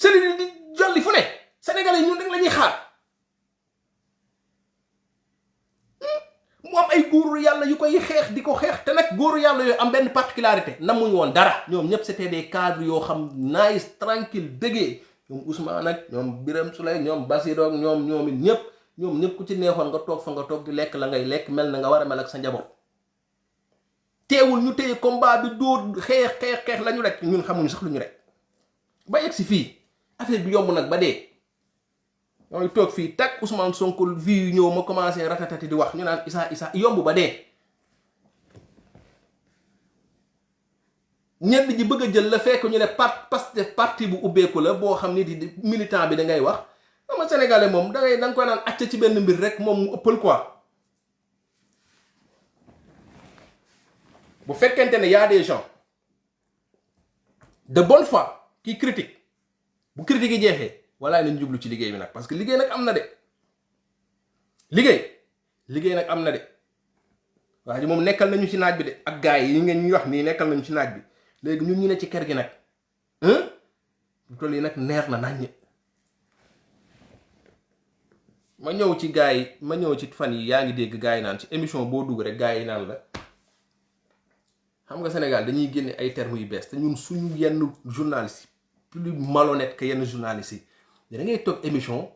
sëriñ di jolli fu ne Sénégalais yi ñun rek la ñuy xaar mu am ay góoru yàlla yu koy xeex di ko xeex te nag góoru yàlla yooyu am benn particularité namuñu woon dara ñoom ñëpp c'était des cadres yoo xam nice tranquille dëggee ñoom Ousmane ak ñoom Birame Souleye ñoom Bassirou ak ñoom it ñoom ñëpp ku ci neexoon nga toog fa nga toog di lekk la ngay lekk mel na nga war a mel ak sa njaboot teewul ñu téye combat bi dóor xeex la ñu rek ñun xamuñu sax lu ñu rek ba yegg si fii affaire bi yomb nag ba dee ñooy toog fii tag Ousmane Sonko vie yu ñëw ma commencé ratatati di wax ñu naan Issa yomb ba dee ñenn ji bëgg a jël la fekk ñu ne parti bu ubbeeku la boo xam ni di militant bi da ngay wax ama sénégalais moom da nga koy naan acca ci benn mbir rek moom mu ëppal quoi bu fekkente ne y a des gens de bonne foi qui critiquent bu critique yi jeexee walaay nañ jublu ci liggéey bi nag parce que liggéey nag am na de liggéey nag am na de waa ji moom nekkal nañu ci naaj bi de ak gars yi ngeen ñuy wax nii nekkal nañu ci naaj bi léegi ñun ñu ne ci kër gi nag lu toll yi nag neex na nañ ma ñëw ci gars yi ma ñëw ci fan yi yaa ngi dégg gars yi naan ci émission boo dugg rek gars yi naan la xam nga Sénégal dañuy génne ay termes yu bees te ñun suñu yenn journalistes yi plus malhonnête que yenn journalistes yi da ngay toog émission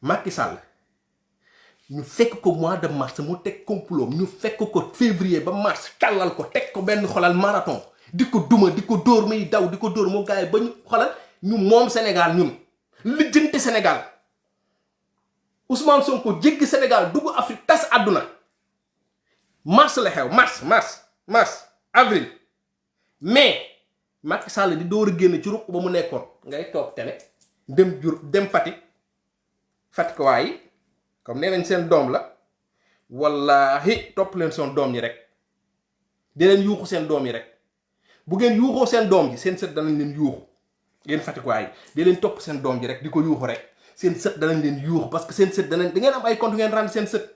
Macky Sall ñu fekk ko mois de mars mu teg complot ñu fekk ko février ba mars tàllal ko teg ko benn xolal marathon di ko duma di ko dóor muy daw di ko dóor moo gars yi ba ñu xolal ñu moom Sénégal ñun lijjanti Sénégal Ousmane Sonko jéggi Sénégal dugg Afrique tas àdduna mars la xew mars avril mai Macky Sall di door a génn ci ruq ba mu nekkoon ngay toog télé dem Fatick waaye comme nee nañ seen doom la wallahi topp leen seen doom yi rek di leen yuuxu seen doom yi rek bu ngeen yuuxoo seen doom ji seen sët danañ leen yuuxu ngeen Fatick waaye di leen topp seen doom ji rek di ko yuuxu rek seen sët danañ leen yuuxu parce que seen sët danañ da ngeen am ay compte ngeen rendre seen sët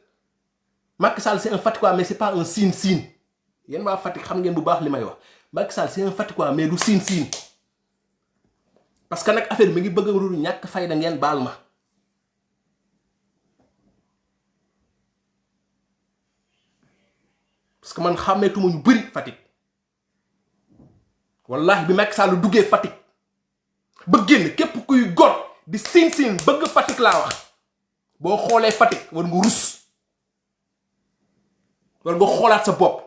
Macky Sall c'est un Fatickois mais c'est pas un Sine yéen waa Fatick xam ngeen bu baax li may wax Macky Sall c'est un Fatickois mais du Sine parce que nag affaire mi ngi bëgg a ruru ñàkk fayda ngeen baal ma parce que man xàmmeetuma ñu bëri Fatick wallahi bi Macky Sall duggee Fatick ba génn képp kuy got di Sine bëgg Fatick laa wax boo xoolee Fatick war nga rus war nga xoolaat sa bopp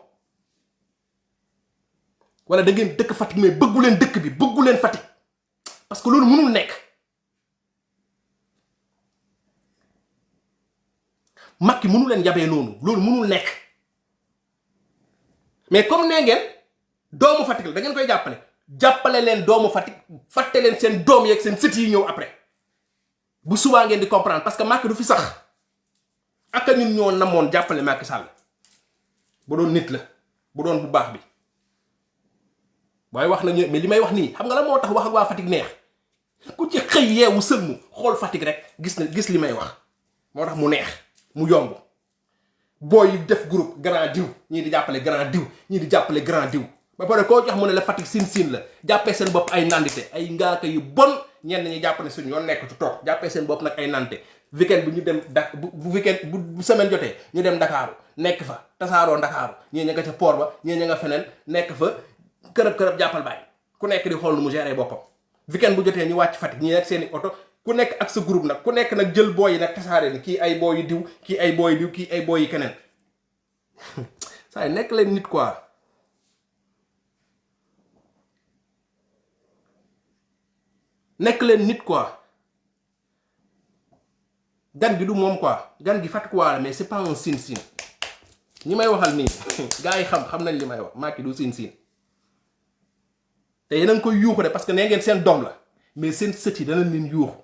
wala da ngeen dëkk Fatick mais bëggu leen dëkk bi bëggu leen Fatick parce que loolu mënul nekk Macky mënu leen yabee noonu loolu mënul nekk mais comme nee ngeen doomu Fatick la da ngeen koy jàppale leen doomu Fatick fàtte leen seen doom yeeg seen sët yi ñëw après bu subaa ngeen di comprendre parce que Macky du fi sax ak ñun ñoo namoon jàppale Macky Sall bu doon nit la bu doon bu baax bi booy wax nag mais li may wax nii xam nga la moo tax wax ak waa Fatick neex ku ci xëy yeewu sëlmu xool Fatick rek gis li may wax moo tax mu neex mu yomb booy yi def groupe grand diw ñii di jàppale grand diw ñii di jàppale grand diw ba pare koo jox mu ne la Fatick sin la jàppee seen bopp ay nandite ay ngaaka yu bon ñenn ñi jàpp ne suñu yoon nekk ci toog jàppee seen bopp nag ay nandite weekend bi ñu dem bu weekend bu semaine jotee ñu dem Ndakaaru nekk fa tasaaroo Ndakaaru ñii ña nga ca port ba ñii ña nga feneen nekk fa kërëb jàppal bàyyi ku nekk di xool nu mu gérer boppam weekend bu jotee ñu wàcc Fatick ñii nag seeni oto ku nekk ak sa groupe nag ku nekk nag jël booy yi nag tasaare ni kii ay booy yu diw kii ay booy diw kii ay booy yi keneen saa yi nekk leen nit quoi nekk leen nit quoi gan gi du moom quoi gan gi Fatick waa la mais c'est pas un sin ñi may waxal nii gars yi xam nañ li may wax Macky du sin te yéen a ngi koy yuuxu de parce que nee ngeen seen doom la mais seen sët yi dana leen yuuxu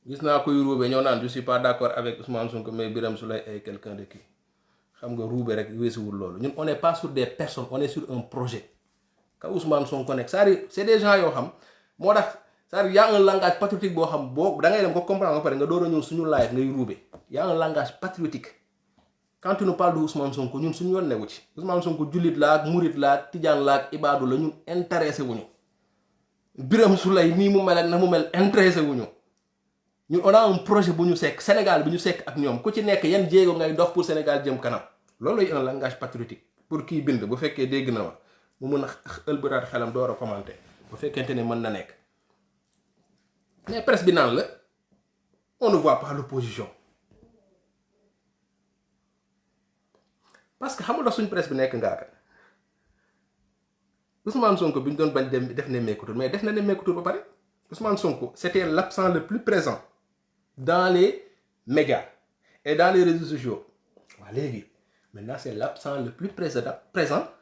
gis naa koy ruube ñoo naan je suis pas d'accord avec Ousmane Sonko mais Birame Souleye est quelqu'un de qui xam nga ruube rek weesuwul loolu ñun on n'est pas sur des personnes on est sur un projet ka Ousmane Sonko nekk c'est-à-dire c'est des gens yoo xam moo tax c'est-à-dire y a un langage patriotique boo xam boo da ngay dem ko comprendre ba pare nga door a ñëw suñu live ngay ruube y a un langage patriotique quand tu nous parles de Ousmane Sonko ñun suñu yoon newu ci Ousmane Sonko jullit la ak murit la ak tijaan la ak ibaadu la ñun intéressé wuñu Birame Souleye nii mu mel ak na mu mel intéressé wuñu ñun on a un projet bu ñu sekk Sénégal bi ñu sekk ak ñoom ku ci nekk yan jéego ngay dox pour Sénégal jëm kanam loolu lay un langage patriotique pour kii bind bu fekkee dégg na ma mu mën a ëlbëraat xelam door a commenter bu fekkente ne mën na nekk mais presse bi naan la on ne voit pas l'opposition parce que xam nga suñ presse bi nekk ngaaka Ousmane Sonko bi ñu doon bañ dem def nemmeeku tur mais def na nemmeeku tur ba pare Ousmane Sonko c'était l'absent le plus présent dans les médias et dans les réseaux sociaux waa léegi maintenant c'est l'absent le plus présent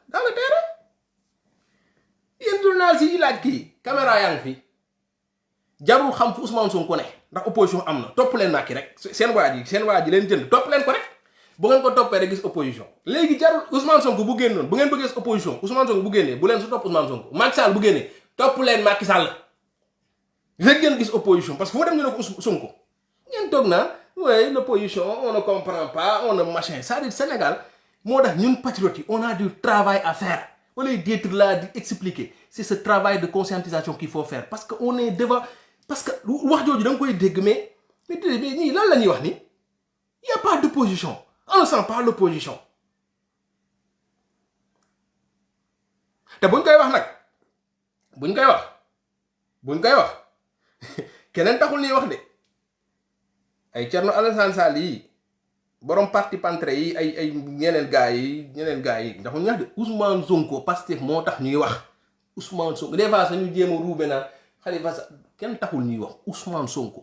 dans le terrain yéen journalistes yi laaj kii caméra yaa ngi fi jarul xam fu Ousmane Sonko ne ndax opposition am na topp leen Macky rek seen waa ji leen jënd topp leen ko rek bu ngeen ko toppee rek gis opposition léegi jarul Ousmane Sonko bu génnoon bu ngeen bëggee opposition Ousmane Sonko bu génnee bu leen su topp Ousmane Sonko Macky Sall bu génnee topp leen Macky Sall léegi ngeen gis opposition parce que foo dem ñu ne ko Sonko ngeen toog naa oui l'opposition on ne comprend pas on ne machin c'est-à-dire Sénégal moo tax ñun patriotes yi on a du travail à faire wala d'être là di expliquer c'est ce travail de conscientisation qu'il faut faire parce que on est devant parce que wax jooju da nga koy dégg mais ñii lan la ñuy wax ni y a pas d'opposition on ne sent pas l'opposition te buñ koy wax nag buñ koy wax keneen taxul ñuy wax de ay Thierno Alassane Sall yi borom parti pantré yi ay ñeneen gaa yi ndaxul ñu wax de Ousmane Sonko Pastef moo tax ñuy wax Ousmane Sonko des fois sañu jéem a ruube naan Khalifa Sall kenn taxul ñuy wax Ousmane Sonko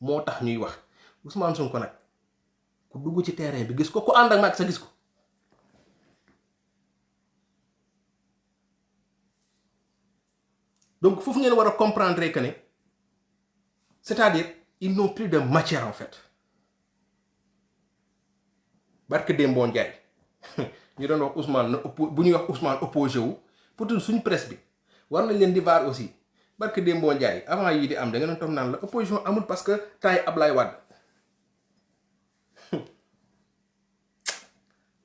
moo tax ñuy wax Ousmane Sonko nag ku dugg ci terrain bi gis ko ku ànd ak Macky sa gis ko donc foofu ngeen war a comprendre que ne c'est-à-dire ils n'ont plus de matière en fait barke Dembo Ndiaye ñu doon wax Ousmane na bu ñuy wax Ousmane opposé wu pour suñ presse bi war nañ leen di vaar aussi barke Dembo Ndiaye avant yii di am da nga doon toog naan la opposition amul parce que taay Ablaye Wade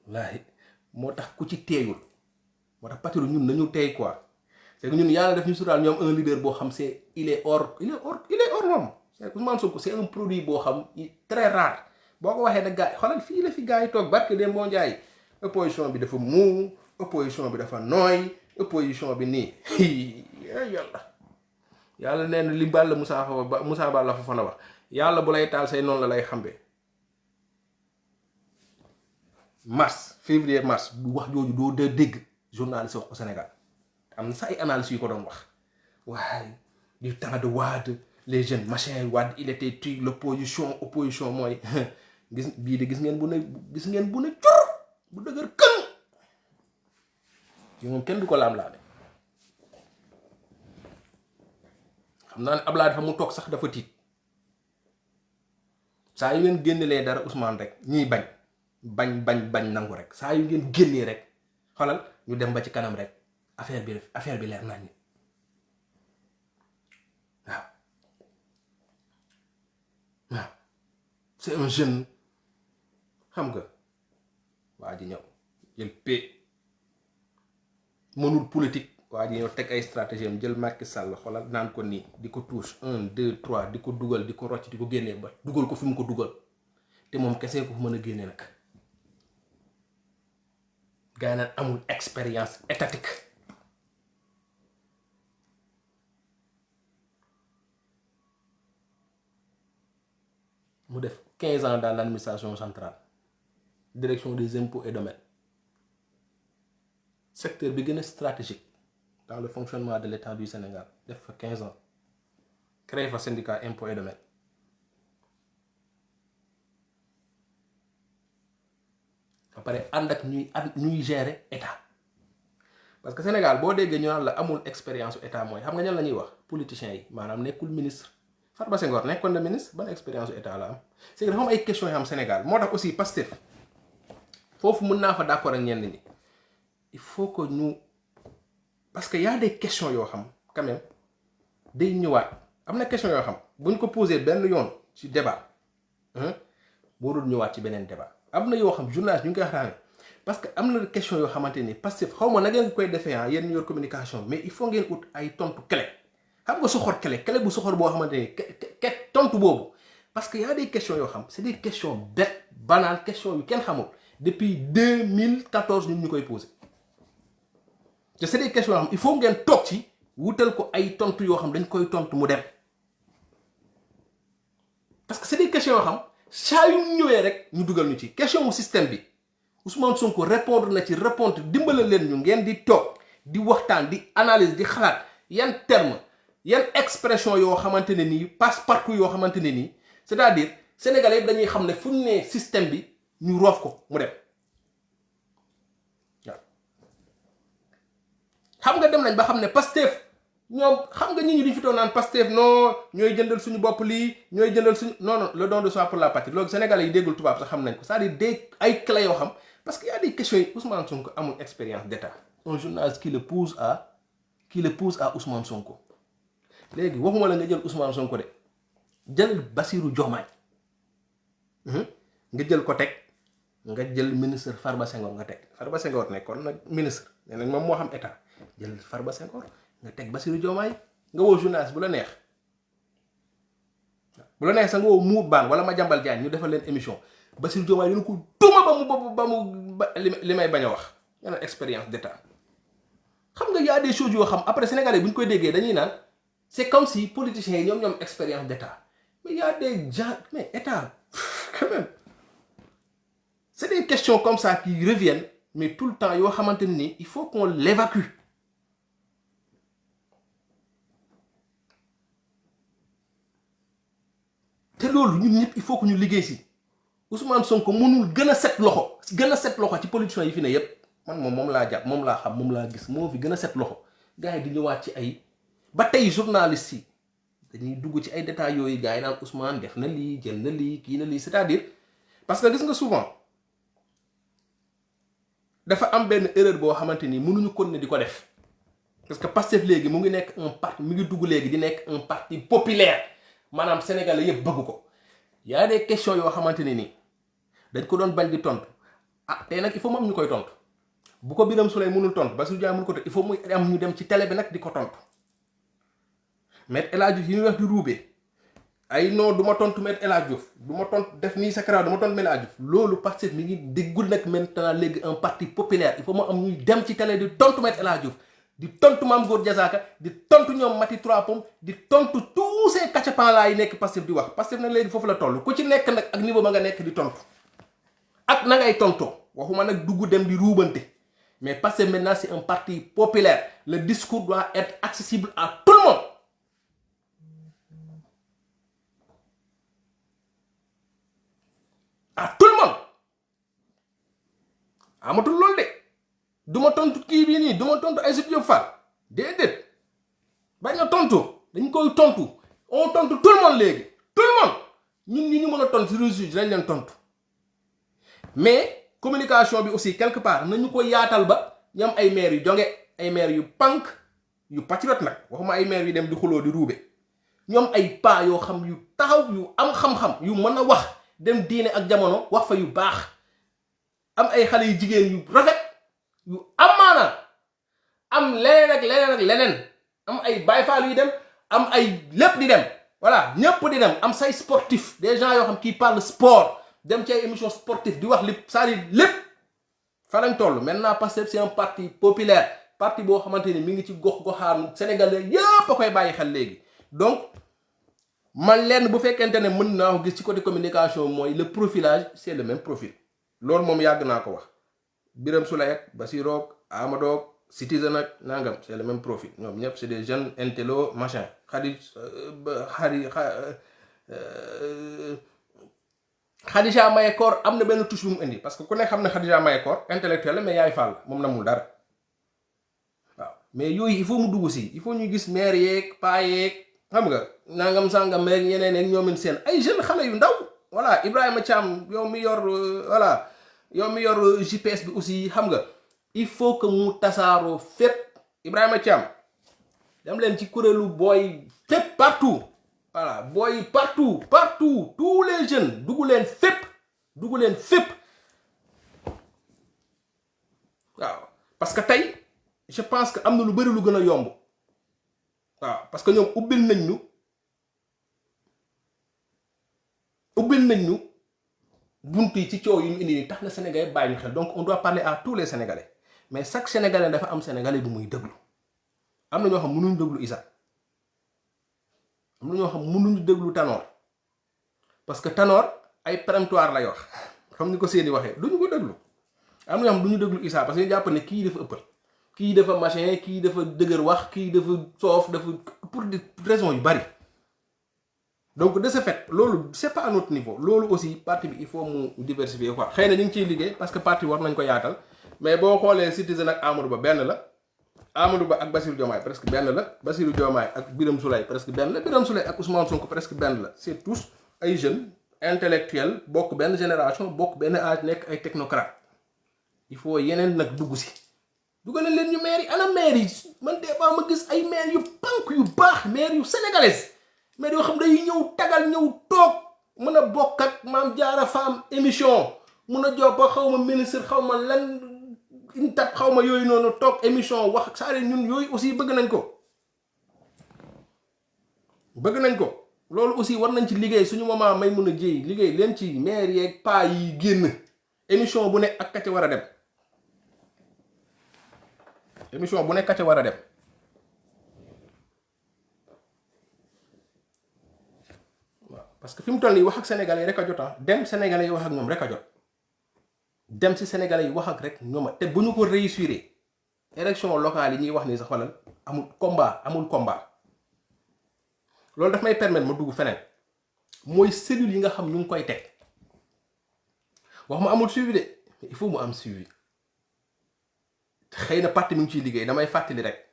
wallaahi moo tax ku ci teeyul moo tax patron ñun nañu teey quoi c'est que ñun yàlla def ñu sutaal ñoom un leader boo xam c'est il est hors norme c'est Ousmane Sonko c'est un produit boo xam très rare boo ko waxee nag gars yi xoolal fii la fi gars yi toog barke Dembo Ndiaye opposition bi dafa muu opposition bi dafa nooy opposition bi nii yàlla nee na li Balla Moussa Balla fa na wax yàlla bu lay taal say noonu la lay xambe février mars du wax jooju doo dégg journaliste wax ko Sénégal am na sax ay analyse yu ko doon wax waaye du temps de Wade les jeunes machin Wade il était tu opposition mooy gis bii de gis ngeen bu ne cur bu dëgër kën yi moom kenn du ko laam-laame xam naa ne Ablaye dafa mu toog sax dafa tiit saa yu ngeen génnelee dara Ousmane rek ñiy bañ nangu rek saa yu ngeen génnee rek xoolal ñu dem ba ci kanam rek affaire bi leer nañ ni waaw c'est un jeune xam nga waa ji ñëw jël mënul politique waa ji ñëw teg ay stratégie am jël Macky Sall xoolal naan ko nii di ko touche 1 2 3 di ko dugal di ko rocc di ko génnee ba dugal ko fi mu ko dugal te moom kese ko mën a génne nag gaa yi naan amul expérience étatique mu def 15 ans dans l'administration centrale direction des impôts et domaines secteur bi gën a stratégique dans le fonctionnement de l'État du Sénégal def fa 15 ans créé fa syndicat impôts et domaines ba pare ànd ak ñuy gérer état parce que Sénégal boo déggee ñu naan la amul expérience état mooy xam nga ñan la ñuy wax politiciens yi maanaam nekkul ministre Farba Senghor nekkoon na ministre ban expérience état la am c'est que dafa am ay questions yoo xam Sénégal moo tax aussi Pastef foofu mën naa fa d'accord ak ñenn ñi il faut que ñu parce que y a des questions yoo xam quand même day ñëwaat am na question yoo xam bu ñu ko posé benn yoon ci débat warul ñëwaat ci beneen débat am na yoo xam journaliste ñu ngi koy waxtaanee parce que am na question yoo xamante ni Pastef xaw ma na ngeen koy defee yéen ñu yor communication mais il faut ngeen ut ay tontu clé xam nga soxor clé bu soxor boo xamante ni tontu boobu parce que y a des questions yoo xam c'est des questions bêtes banales questions yu kenn xamul depuis 2014 ñun ñu koy posé te c'est des questions yoo xam il faut ngeen toog ci wutal ko ay tontu yoo xam dañ koy tontu mu dem parce que c'est des questions yoo xam saa yu ñëwee rek ñu dugal ñu ci question mu système bi Ousmane Sonko répondre na ci répondre dimbale leen ñu ngeen di toog di waxtaan di analyse di xalaat yan terme yan expression yoo xamante ne nii passe partout yoo xamante ne nii c'est-à-dire sénégalais yëpp dañuy xam ne fu ñu nee système bi ñu roof ko mu dem waaw xam nga dem nañ ba xam ne Pastef ñoom xam nga ñi di fi toog naan Pastef non ñooy jëndal suñu bopp lii ñooy jëndal suñu non le don de soi pour la patrie loolu sénégalais yi déggul tubaab sax xam nañ ko c'est-à-dire des ay clés yoo xam parce que y a des questions yi Ousmane Sonko amul expérience d'état un journaliste qui le pousse à Ousmane Sonko léegi waxuma la nga jël Ousmane Sonko de jël Bassirou Diomaye nga jël ko teg nga jël ministre Farba Senghor nga teg Farba Senghor nekkoon nag ministre nee nañ moom moo xam état jël Farba Senghor nga teg Bassirou Diomaye nga woo journaliste bu la neex sax nga woo Mour Bane wala Madiambal Diagne ñu defal leen émission Bassirou Diomaye dina ko duma ba mu li may bañ a wax nga naan expérience d'état xam nga y a des choses yoo xam après sénégalais bu ñu koy déggee dañuy naan c'est comme si politiciens yi ñoom expérience d'état mais y a des gens mais état quand même c'est des questions comme ça qui reviennent mais tout le temps yoo xamante ni il faut qu'on l'évacue te loolu ñun ñëpp il faut que ñu liggéey si Ousmane Sonko mënul gën a set loxo ci politiciens yi fi ne yépp man moom laa jàpp moom laa xam moom laa gis moo fi gën a set loxo gars yi di ñëwaat ci ay ba tey journalistes yi dañuy dugg ci ay détails yooyu gars yi naan Ousmane def na lii jël na lii kii na lii c'est-à-dire parce que gis nga souvent dafa am benn erreur boo xamante ni mënuñu continuer di ko def parce que Pastef léegi mu ngi nekk un parti mu ngi dugg léegi di nekk un parti populaire maanaam sénégalais yëpp bëgg ko y a des questions yoo xamante ne nii dañ ko doon bañ di tontu tey nag il faut mu am ñu koy tontu bu ko Birame Souleye mënul tontu Bassirou Diomaye mënul ko tontu il faut muy am ñu dem ci télé bi nag di ko tontu Maître El Hadji Diouf yi ñuy wax di ruubee ay non du ma tontu Maître El Hadji Diouf du ma tontu def nii sa karaw du ma tontu Maître El Hadji Diouf loolu Pastef mi ngi déggul nag maintenant léegi un parti populaire il faut mu am ñuy dem ci télé di tontu Maître El Hadji Diouf di tontu Mame Gor Diazaka di tontu ñoom Mati Trois Pommes di tontu tous ces cachapans yi nekk Pastef di wax Pastef nag léegi foofu la toll ku ci nekk nag ak niveau ba nga nekk di tontu ak na ngay tontoo waxuma nag dugg dem di ruubante mais Pastef maintenant c'est un parti populaire le discours doit être accessible à tout le monde amatul loolu de du ma tontu kii bii nii du ma tontu Aïssatou Diop Fall déedéet bañ a tontu dañ koy tontu on tontu tout le monde léegi tout le monde ñun ñi ñu mën a tontu si réseau dinañ leen tontu mais communication bi aussi quelque part nañu ko yaatal ba ñu am ay maire yu jonge ay maire yu pànk yu patriote nag waxuma ay maire yu dem di xuloo di ruube ñoom ay paa yoo xam yu taxaw yu am xam-xam yu mën a wax dem diine ak jamono wax fa yu baax am ay xale yu jigéen yu rafet yu am maana am leneen ak leneen ak leneen am ay bayfaal yu dem am ay lépp di dem voilà ñëpp di dem am say sportif des gens yoo xam qui parlent sport dem ci ay émission sportive di wax lépp c'est-à-dire lépp fa lañ toll maintenant Pastef c'est un parti populaire parti boo xamante ni mi ngi ci gox-goxaan sénégalais yëpp a koy bàyyi xel léegi donc man lenn bu fekkente ne mën naa ko gis ci côté communication mooy le profilage c'est le même profil loolu moom yàgg naa ko wax Birame Souleye ak Bassirou ak Amadou ak Citizen ak nangam c'est le même profil ñoom ñëpp c'est des jeunes intello machin Khadija Mayekor am na benn touche bu mu indi parce que ku ne xam ne Khadija Mayekor intellectuel la mais yaay Fall moom namul dara waaw mais yooyu il faut mu dugg si il faut ñu gis maire yeeg paa yeeg xam nga nangam sangam meeg ñeneen ak ñoomin seen ay jeunes xale yu ndaw voilà Ibrahima Thiam yow mi yor voilà yow mi yor GPS bi aussi xam nga il faut que mu tasaaroo fépp Ibrahima Thiam dem leen ci kuréelu booy fépp partout voilà booy partout tous les jeunes dugg leen fépp waaw parce que tey je pense que am na lu bari lu gën a yomb waaw parce que ñoom ubbil nañ ñu bunt yi ci coow yi ñu indi nii tax na Sénégalais bàyyi ñu xel donc on doit parler à tous les Sénégalais mais chaque Sénégalais dafa am Sénégalais bu muy déglu am na ñoo xam mënuñ déglu Issa am na ñoo xam mënuñu déglu Tanor parce que Tanor ay péremptoire lay wax comme ni ko seeni waxee duñu ko déglu am na ñoo xam duñu déglu Issa parce que ñu jàpp ne kii dafa ëppal kii dafa machin kii dafa dëgër wax kii dafa soof dafa pour des raisons yu bari donc de ce fait loolu c'est pas à notre niveau loolu aussi parti bi il faut mu diversifier quoi xëy na ñu ngi ciy liggéey parce que parti war nañ ko yaatal mais boo xoolee Citizen ak Amadou Ba benn la Amadou Ba ak Bassirou Diomaye presque benn la Bassirou Diomaye ak Birame Souleye presque benn la Birame Souleye ak Ousmane Sonko presque benn la c'est tous ay jeunes intellectuels bokk benn génération bokk benn âge nekk ay technocrates il faut yeneen nag dugg si dugalal leen ñu maire yi ana maire yi man des fois ma gis ay maire yu pànk yu baax maire yu sénégalaises maire yoo xam day ñëw tagal ñëw toog mën a bokk ak Mame Diarra Fam émission mun a jox ba xaw ma ministre xaw ma lan intap xaw ma yooyu noonu toog émission wax saa ñun yooyu aussi bëgg nañ ko loolu aussi war nañ ci liggéey suñu maman may mun a jéy liggéey leen ci maire yeeg paa yi génn émission bu ne ak ka ca war a dem émission bu nekk ka ca war a dem waaw parce que fi mu toll nii wax ak sénégalais rek a jot dem sénégalais yi wax ak ñoom rek a jot dem ci sénégalais yi wax ak rek ñoom te bu ñu ko réussir élection locale yi ñuy wax ni sax xoolal amul combat loolu daf may permettre ma dugg feneen mooy cellules yi nga xam ñu ngi koy teg wax ma amul suivi de il faut mu am suivi xëy na parti mi ngi ciy liggéey damay fàttali rek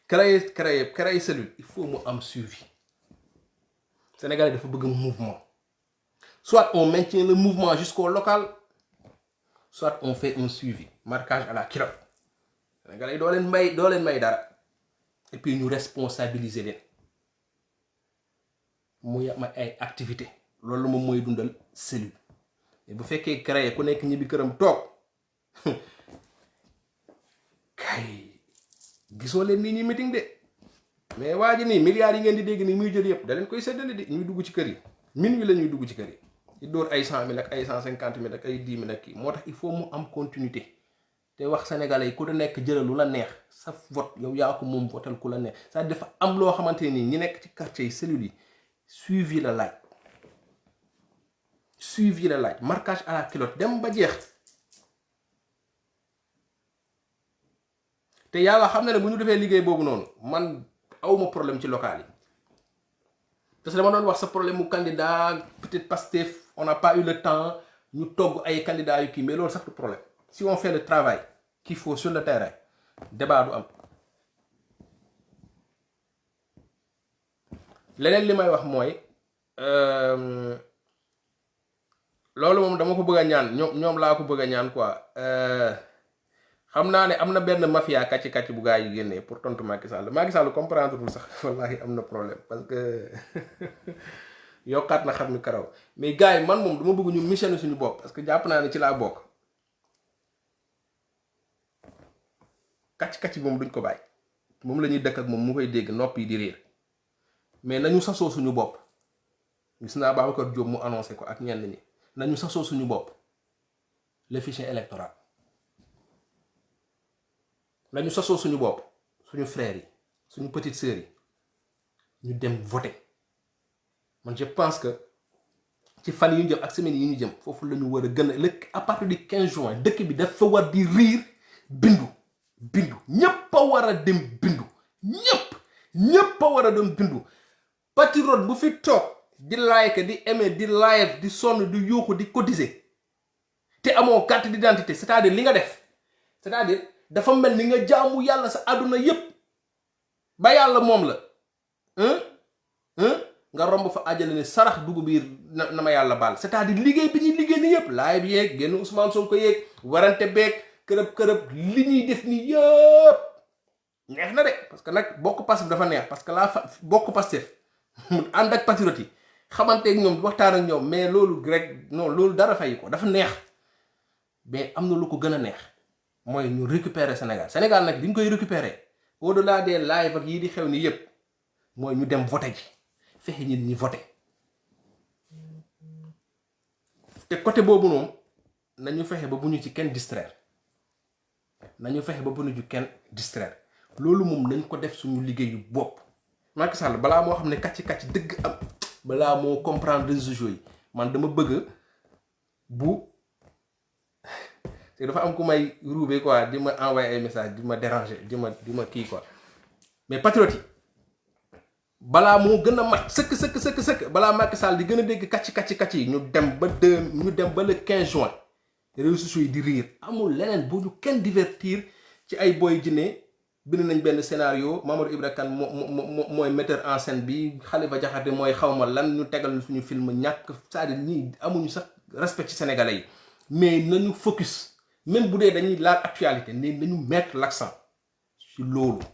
créer cellule il faut mu am suivi sénégalais dafa bëgg mouvement soit on maintient le mouvement jusqu'au local soit on fait un suivi marquage à la culotte sénégalais doo leen may dara et puis ñu responsabiliser leen muy am ay activité loolu moom mooy dundal cellule et bu fekkee créer ku nekk ñibbi këram toog kay gisoo leen nii ñuy meeting de mais waa ji nii milliards yi ngeen di dégg nii muy jël yëpp da leen koy séddale di ñuy dugg ci kër yi minuit la ñuy dugg ci kër yi di dóor ay 100 000 ak ay 150 000 ak ay 10 000 ak kii moo tax il faut mu am continuité te wax sénégalais yi ku da nekk jëlal lu la neex sa vote yow yaa ko moom votal ku la neex c'est-à-dire dafa am loo xamante nii ñi nekk ci quartier yi cellules yi suivi la laaj marquage à la culotte dem ba jeex te yàlla xam na ne bu ñu defee liggéey boobu noonu man awma problème ci local yi parce que dama doon wax sa problème mu candidat peut-être Pastef on n'a pas eu le temps ñu togg ay candidats yu kii mais loolu sax du problème si on fait le travail qu'il faut sur le terrain débat du am. leneen li may wax mooy loolu moom dama ko bëgg a ñaan ñoom laa ko bëgg a ñaan quoi xam naa ne am na benn mafia kàcc bu gaa yi génnee pour tontu Macky Sall comprendre tul sax wallahi am na problème parce que yokkaat na xam ni karaw mais gars yi man moom dama bëgg ñu missionné suñu bopp parce que jàpp naa ne ci laa bokk kàcc moom duñ ko bàyyi moom la ñuy dëkk ak moom mu koy dégg nopp yi di réer mais nañu sasoo suñu bopp gis naa Babacar Diop mu annoncé ko ak ñenn ñi nañu sasoo suñu bopp le fichier électoral nañu sasoo suñu bopp suñu frères yi suñu petites sœurs yi ñu dem voter man je pense que ci fan yi ñu jëm ak semaine yi ñu jëm foofu la ñu war a gën a lëkk à partir du 15 juin dëkk bi dafa war di riir bindu ñépp a war a dem bindu ñépp a war a dem bindu patriote bu fi toog di like di aimer di live di sonn di yuuxu di cotiser te amoo carte d'identité c'est-à-dire li nga def c'est-à-dire dafa mel ni nga jaamu yàlla sa àdduna yépp ba yàlla moom la nga romb fa àjjana ne sarax dugub biir na ma yàlla baal c'est-à-dire liggéey bi ñuy liggéey ni yépp live yeeg génn Ousmane Sonko yeeg warante beeg kërëb li ñuy def ni yépp neex na de parce que nag bokk Pastef dafa neex parce que bokk Pastef mu ànd ak patriote yi xamanteeg ñoom waxtaan ak ñoom mais loolu rek non loolu dara fay ko dafa neex mais am na lu ko gën a neex mooy ñu récupérer Sénégal nag li ñu koy récupérer au-delà des live ak yii di xew ni yépp mooy ñu dem voter ji fexe nit ñi voter te côté boobu noonu nañu fexe ba bu ñu ci kenn distraire loolu moom nañ ko def suñu liggéeyu bopp. Macky Sall balaa moo xam ne kàcc dëgg am balaa moo comprendre réseaux sociaux yi man dama bëgg bu te dafa am ku may roubé quoi di ma envoyer ay message di ma déranger di ma kii quoi mais patriote yi balaa moo gën a mat sëkk balaa Macky Sall di gën a dégg kàcc yi ñu dem ba le 15 juin réseaux sociaux yi di riir amul leneen bu ñu kenn divertir ci ay boy jinne bind nañ benn scénario Mamadou Ibra Kane mooy metteur en scène bi Khalifa Diakhaté mooy xawma lan ñu tegal suñu film ñàkk c'est-à-dire ñii amuñu sax respect ci sénégalais yi mais nañu focus même bu dee dañuy laal actualité ne nañu mettre l'accent ci loolu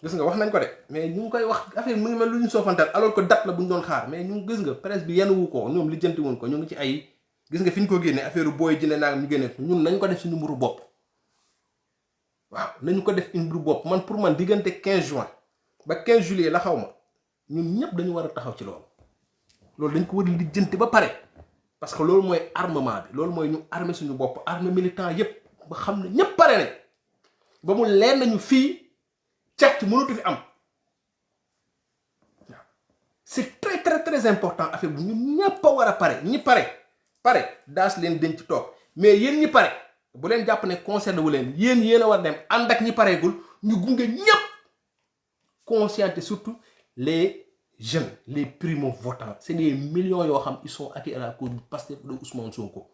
gis nga wax nañ ko de mais ñu ngi koy wax affaire mu ngi mel lu ñu soofantal alors que date la bu ñu doon xaar mais ñu gis nga presse bi yenuwu ko ñoom lijjanti woon ko ñu ngi ci ay gis nga fi ñu ko génne affaire booy jëne naa ñu génne ñun nañ ko def suñu mburu bopp waaw nañu ko def une mburu bopp man pour man diggante 15 juin ba 15 juillet la xaw ma ñun ñëpp dañu war a taxaw ci loolu dañ ko war a lijjanti ba pare parce que loolu mooy armement bi loolu mooy ñu armer suñu bopp armer militant yépp ba xam ne ñëpp pare nañ ba mu leer nañu fii càcc mënatu fi am waaw c'est très important affaire bu ñun ñëpp a war a pare ñi pare daas leen denc toog mais yéen ñi pare bu leen jàpp ne concerné wu leen yéen a war dem ànd ak ñi pareegul ñu gunge ñëpp conscienter surtout les jeunes les primo-votants c'est des millions yoo xam ils sont acquis à la cause du Pastef de Ousmane Sonko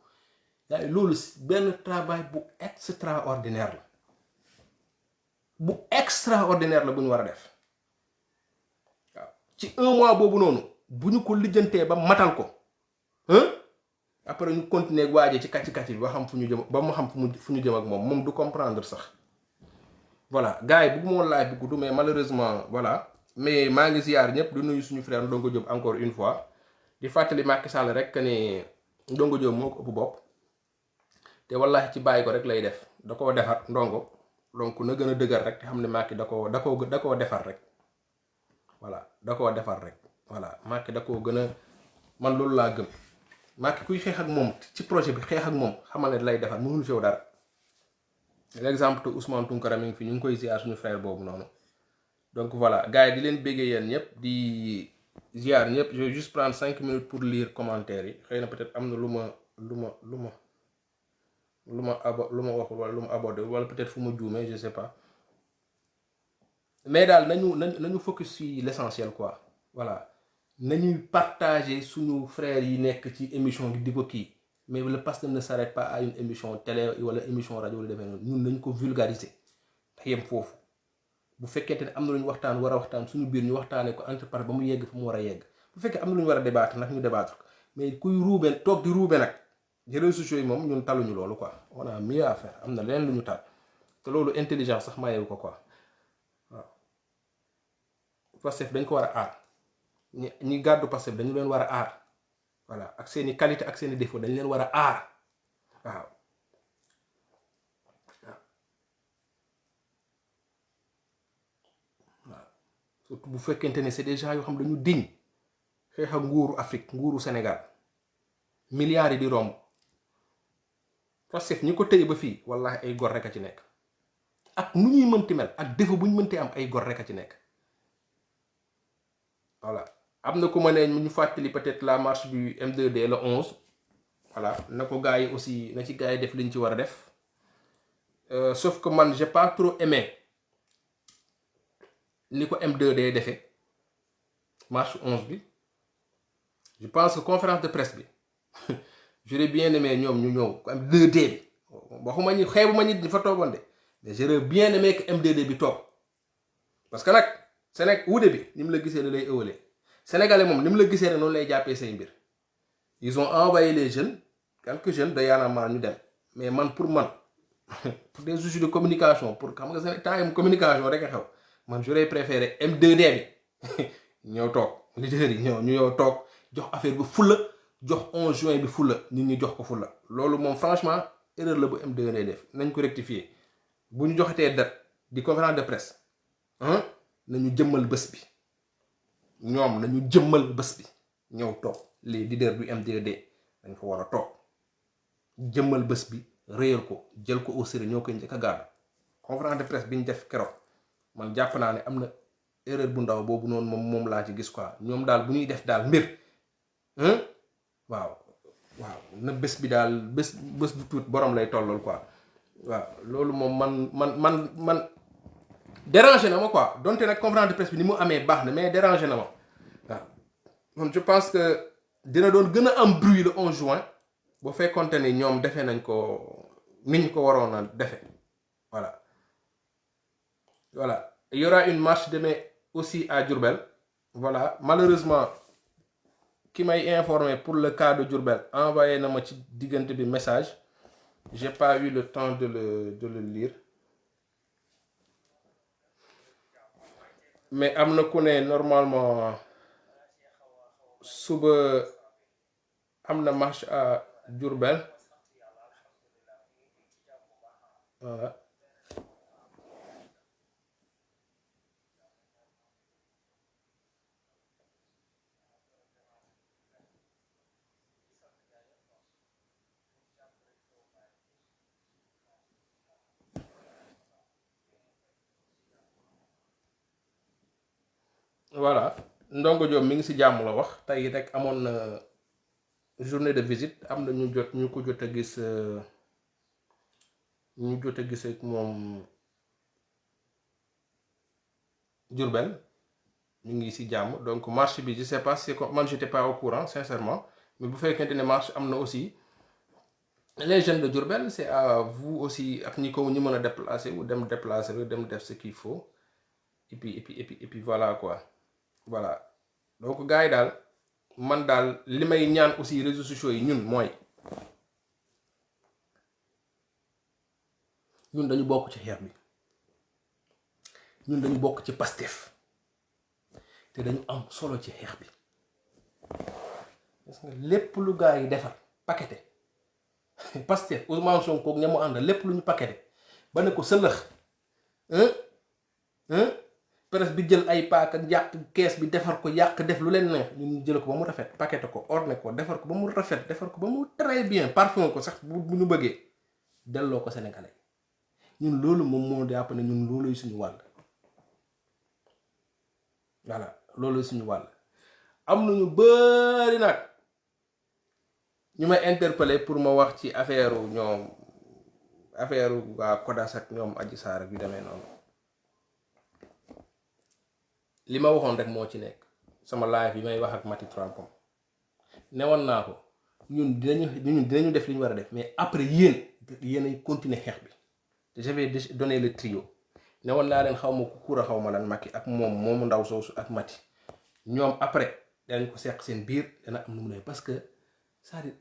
yaa loolu benn travail bu extraordinaire la bu ñu war a def waaw ci 1 mois boobu noonu bu ñu ko lijjantee ba matal ko après ñu continuer waajee ci kàcc bi ba xam fu ñu jëm ba mu xam fu ñu jëm ak moom du comprendre sax voilà gars yi bëgguma woon laaj bi gudd mais malheureusement voilà mais maa ngi ziar ñëpp di nuyu suñu frère Ndongo Diop encore une fois di fàttali Macky Sall rek que ne Ndongo Diop moo ko ëpp bopp te wallahi ci bàyyi ko rek lay def da koo defar ndongo donc na gën a dëgër rek te xam ne Macky da koo defar rek voilà da koo defar rek voilà Macky da koo gën a man loolu laa gëm Macky kuy xeex ak moom ci projet bi xeex ak moom xamal ne lay defar mënul feew dara l'exemple te Ousmane Tounkara mi ngi fi ñu ngi koy ziar suñu frère boobu noonu donc voilà gars yi di leen béggee yéen ñëpp di ziar ñëpp je vais juste prendre 5 minutes pour lire commentaires yi xëy na peut-être am na lu ma waxul wala lu ma abordé wala peut-être fu ma juumee je sais pas mais daal nañu focus sur l'essentiel quoi voilà nañuy partager suñu frères yi nekk ci émission bi di ko kii mais le Pastef ne s'arrête pas à une émission télé wala émission rajo wala demee noonu ñun nañ ko vulgariser te yem foofu bu fekkente ne am na lu ñu waxtaan war a waxtaan suñu biir ñu waxtaanee ko entre part ba mu yegg fa mu war a yegg bu fekkee am na lu ñu war a débattre nag ñu débattre ko mais kuy ruube toog di ruube nag réseaux sociaux yi moom ñun taluñu loolu quoi on a mieux à faire am na leneen lu ñu tal te loolu intelligence sax mayewu ko quoi waaw Pastef dañ ko war a aar ñi gàddu Pastef dañu leen war a aar voilà ak seeni qualité ak seeni défaut dañ leen war a aar waaw surtout bu fekkente ne c'est des gens yoo xam dañu diñ xeex ak nguuru Afrique nguuru Sénégal milliards yi di romb Pastef ñi ko tëye ba fii wallahi ay gor rek a ci nekk ak nu ñuy mënti mel ak défaut bu ñu mënti am ay gor rek a ci nekk voilà am na ku ma ne ñu fàttali peut-être la marche du M2D le 11 voilà na ko gars yi aussi na ci gars yi def liñ ci war a def sauf que man j'ai pas trop aimé ni ko M2D defee marche 11 bi je pense que conférence de presse bi j'aurais bien aimé ñoom ñu ñëw M2D bi waxuma ñi xeebuma ñi di fa toogoon de mais j'aurais bien aimé que M2D bi toog parce que nag Sénégal wuude bi ni mu la gisee la lay ëwalee Sénégalais moom ni mu la gisee ne noonu lay jàppee say mbir ils ont envoyé les jeunes quelques jeunes de Y'en a marre ñu dem mais man pour pour des soucis de communication pour xam nga seen temps yam communication rek a xew man j'aurais préféré M2D bi ñëw toog leader yi ñu ñëw toog jox affaire bi fulla jox 11 juin bi fulla nit ñi jox ko fulla loolu moom franchement erreur la bu M2D def nañ ko rectifier bu ñu joxetee date di conférence de presse nañu jëmmal bés bi ñoom nañu jëmmal bés bi ñëw toog les leaders du M2D dañ fa war a toog jëmmal bés bi réyal ko jël ko au sérieux ñoo koy njëkk a gàddu conférence de presse bi ñu def keroog man jàpp naa ne am na erreur bu ndaw boobu noonu moom laa ci gis quoi ñoom daal bu ñuy def daal mbir waaw na bés bi daal bés bu tuut borom lay tollool quoi waaw loolu moom man dérangé na ma quoi donte nag conférence de presse bi ni mu amee baax na mais dérangé na ma waaw man je pense que dina doon gën a am bruit le 11 juin bu fekkonte ni ñoom defee nañ ko ni ñu ko waroon a defe voilà il y aura une marche demain aussi à Diourbel voilà malheureusement ki may informé pour le cas de Diourbel envoyé na ma ci diggante bi message j'ai pas eu le temps de le lire mais am na ku ne normalement suba am na marche à Diourbel voilà voilà Ndongo Diop mi ngi ci jàmm la wax tey rek amoon na journée de visite am na ñu ko jot a gis ak moom Diourbel ñu ngi ci jàmm donc marche bi je sais pas si man j'étais pas au courant sincèrement mais bu fekkente ne marche am na aussi les jeunes de Diourbel c'est à vous aussi ak ñi mën a déplacer wu dem déplacer wu dem def ce qu'il faut et puis voilà quoi voilà donc gars yi daal man daal li may ñaan aussi réseaux sociaux yi ñun mooy ñun dañu bokk ci xeex bi ñun dañu bokk ci Pastef te dañu am solo ci xeex bi parce que lépp lu gars yi defar paqueté Pastef Ousmane Sonko ña mu ànd lépp lu ñu paqueté ba ne ko sëlëx presse bi jël ay paak ak yàq kees bi defar ko yàq def lu leen neex ñun jël ko ba mu rafet paqueté ko orné ko defar ko ba mu rafet defar ko ba mu très bien parfum ko sax bu ñu bëggee delloo ko Sénégalais ñun loolu moom moo jàpp ne ñun looluy suñu wàll voilà looluy suñu wàll am nañu bëri nag ñu may interpeller pour ma wax ci affaire waa Kodas ak ñoom Adji Sarr ak yu demee noonu li ma waxoon rek moo ci nekk sama live yi may wax ak Mati Trampom newoon naa ko ñun dinañu def li ñu war a def mais après yéen ay continuer xeex bi te j'avais donné le trio ne woon naa leen xaw ma ku kuura xaw ma lan Macky ak moomu ndaw soosu ak Mati ñoom après danañ ko seq seen biir dana am nu mu ne parce que c'est-à-dire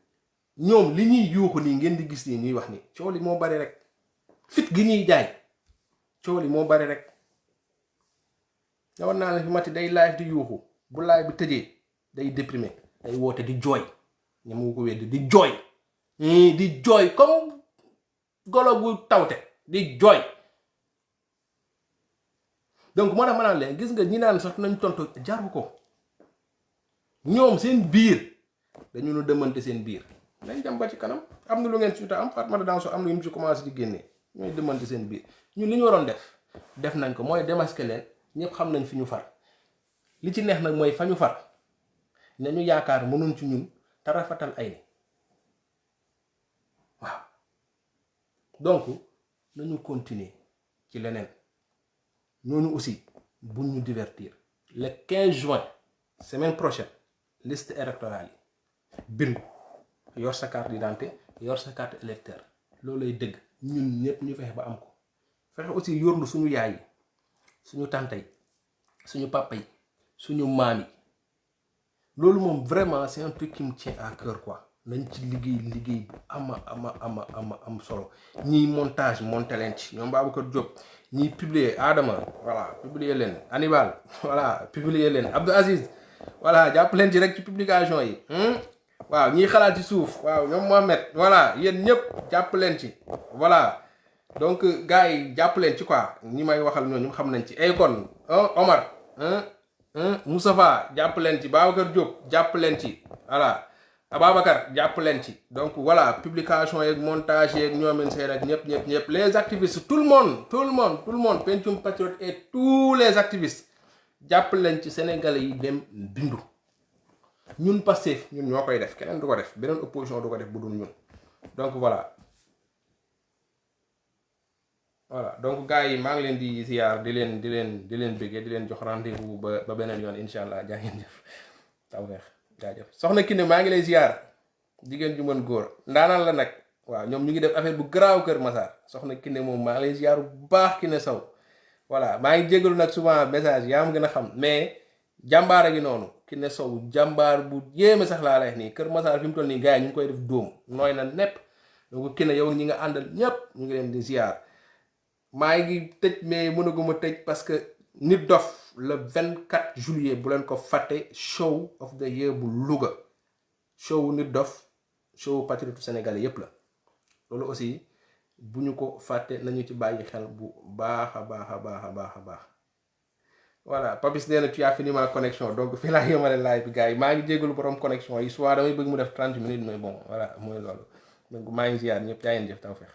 ñoom li ñuy yuuxu nii ngeen di gis nii ñuy wax nii coow li moo bari rek fit gi ñuy jaay coow li moo bari rek ne woon naa leen fi Mati day live di yuuxu bu live bi tëjee day déprimé day woote di jooy ñamu ko wedd di jooy comme golo gu tawte di jooy donc moo tax ma naan leen gis nga ñi naan sax nañ tontu jaru ko ñoom seen biir dañu nu demante seen biir nañ dem ba ci kanam am na lu ngeen ci am Fatma Danso am na yu mu ci commencé di génnee ñooy demante seen biir ñun li ñu waroon def nañ ko mooy démasquer leen ñëpp xam nañ fi ñu far li ci neex nag mooy fa ñu far nañu yaakaar mënuñ ci ñun te rafetal ay ni waaw donc nañu continuer ci leneen ñooñu aussi buñ ñu divertir le 15 juin semaine prochaine liste électorale yi bindu yor sa carte d'identité yor sa carte électeur loolu lay dëgg ñun ñëpp ñu fexe ba am ko fexe aussi yorlu suñu yaay yi suñu tante yi suñu papa yi suñu maam yi loolu moom vraiment c'est un truc qui me tient à cœur quoi nañ ci liggéey bu am solo ñiy monter leen ci ñoom Babacar Diop ñiy publier Adama voilà publier leen Hannibal voilà publier leen Abdou Aziz voilà jàpp leen ci rek ci publication yi waaw ñiy xalaat ci suuf waaw ñoom Mohamed voilà yéen ñëpp jàpp leen ci voilà donc gars yi jàpp leen ci quoi ñi may waxal ñoo ñu xam nañ ci ay kon Omar Moustapha jàpp leen ci Babacar Diop jàpp leen ci voilà Ababacar jàpp leen ci donc voilà publication yeeg montage yeeg ñoomeen seen ak ñëpp les activistes tout le monde Pencum Patriote et tous les activistes jàpp leen ci sénégalais yi dem bindu ñun Pastef ñun ñoo koy def keneen du ko def beneen opposition du ko def bu dul ñun donc voilà donc gars yi maa ngi leen di ziar di leen bëggee di leen jox rendez-vous ba beneen yoon incha allah jaa ngeen jëf tawfeex jaajëf soxna Kiné maa ngi lay ziar jigéen ju mën góor ndaanaan la nag waaw ñoom ñu ngi def affaire bu garaaw Kër Massar soxna Kiné moom maa ngi lay ziar bu baax Kiné Sow voilà maa ngi jégalu nag souvent message yaa ma gën a xam mais jàmbaara gi noonu Kiné Sow jàmbaar bu yéeme sax laa lay nii Kër Massar fi mu toll nii gars yi ñu ngi koy def dóom nooy na nepp donc Kiné yow ñi nga àndal ñépp ñu ngi leen di ziar maa ngi tëj mais mënaguma tëj parce que Nit Dof le 24 juillet bu leen ko fàtte show of the year bu Louga show Nit Dof show patriote sénégalais yépp la loolu aussi bu ñu ko fàtte nañu ci bàyyi xel bu baax a baax voilà Papis nee na tu as fini ma connexion donc fii laa yemale live bi gars yi maa ngi jégalu borom connexion yi soit damay bëgg mu def 30 minutes mais bon voilà mooy loolu donc maa ngi ziar ñëpp yaa ngeen jëf taw feex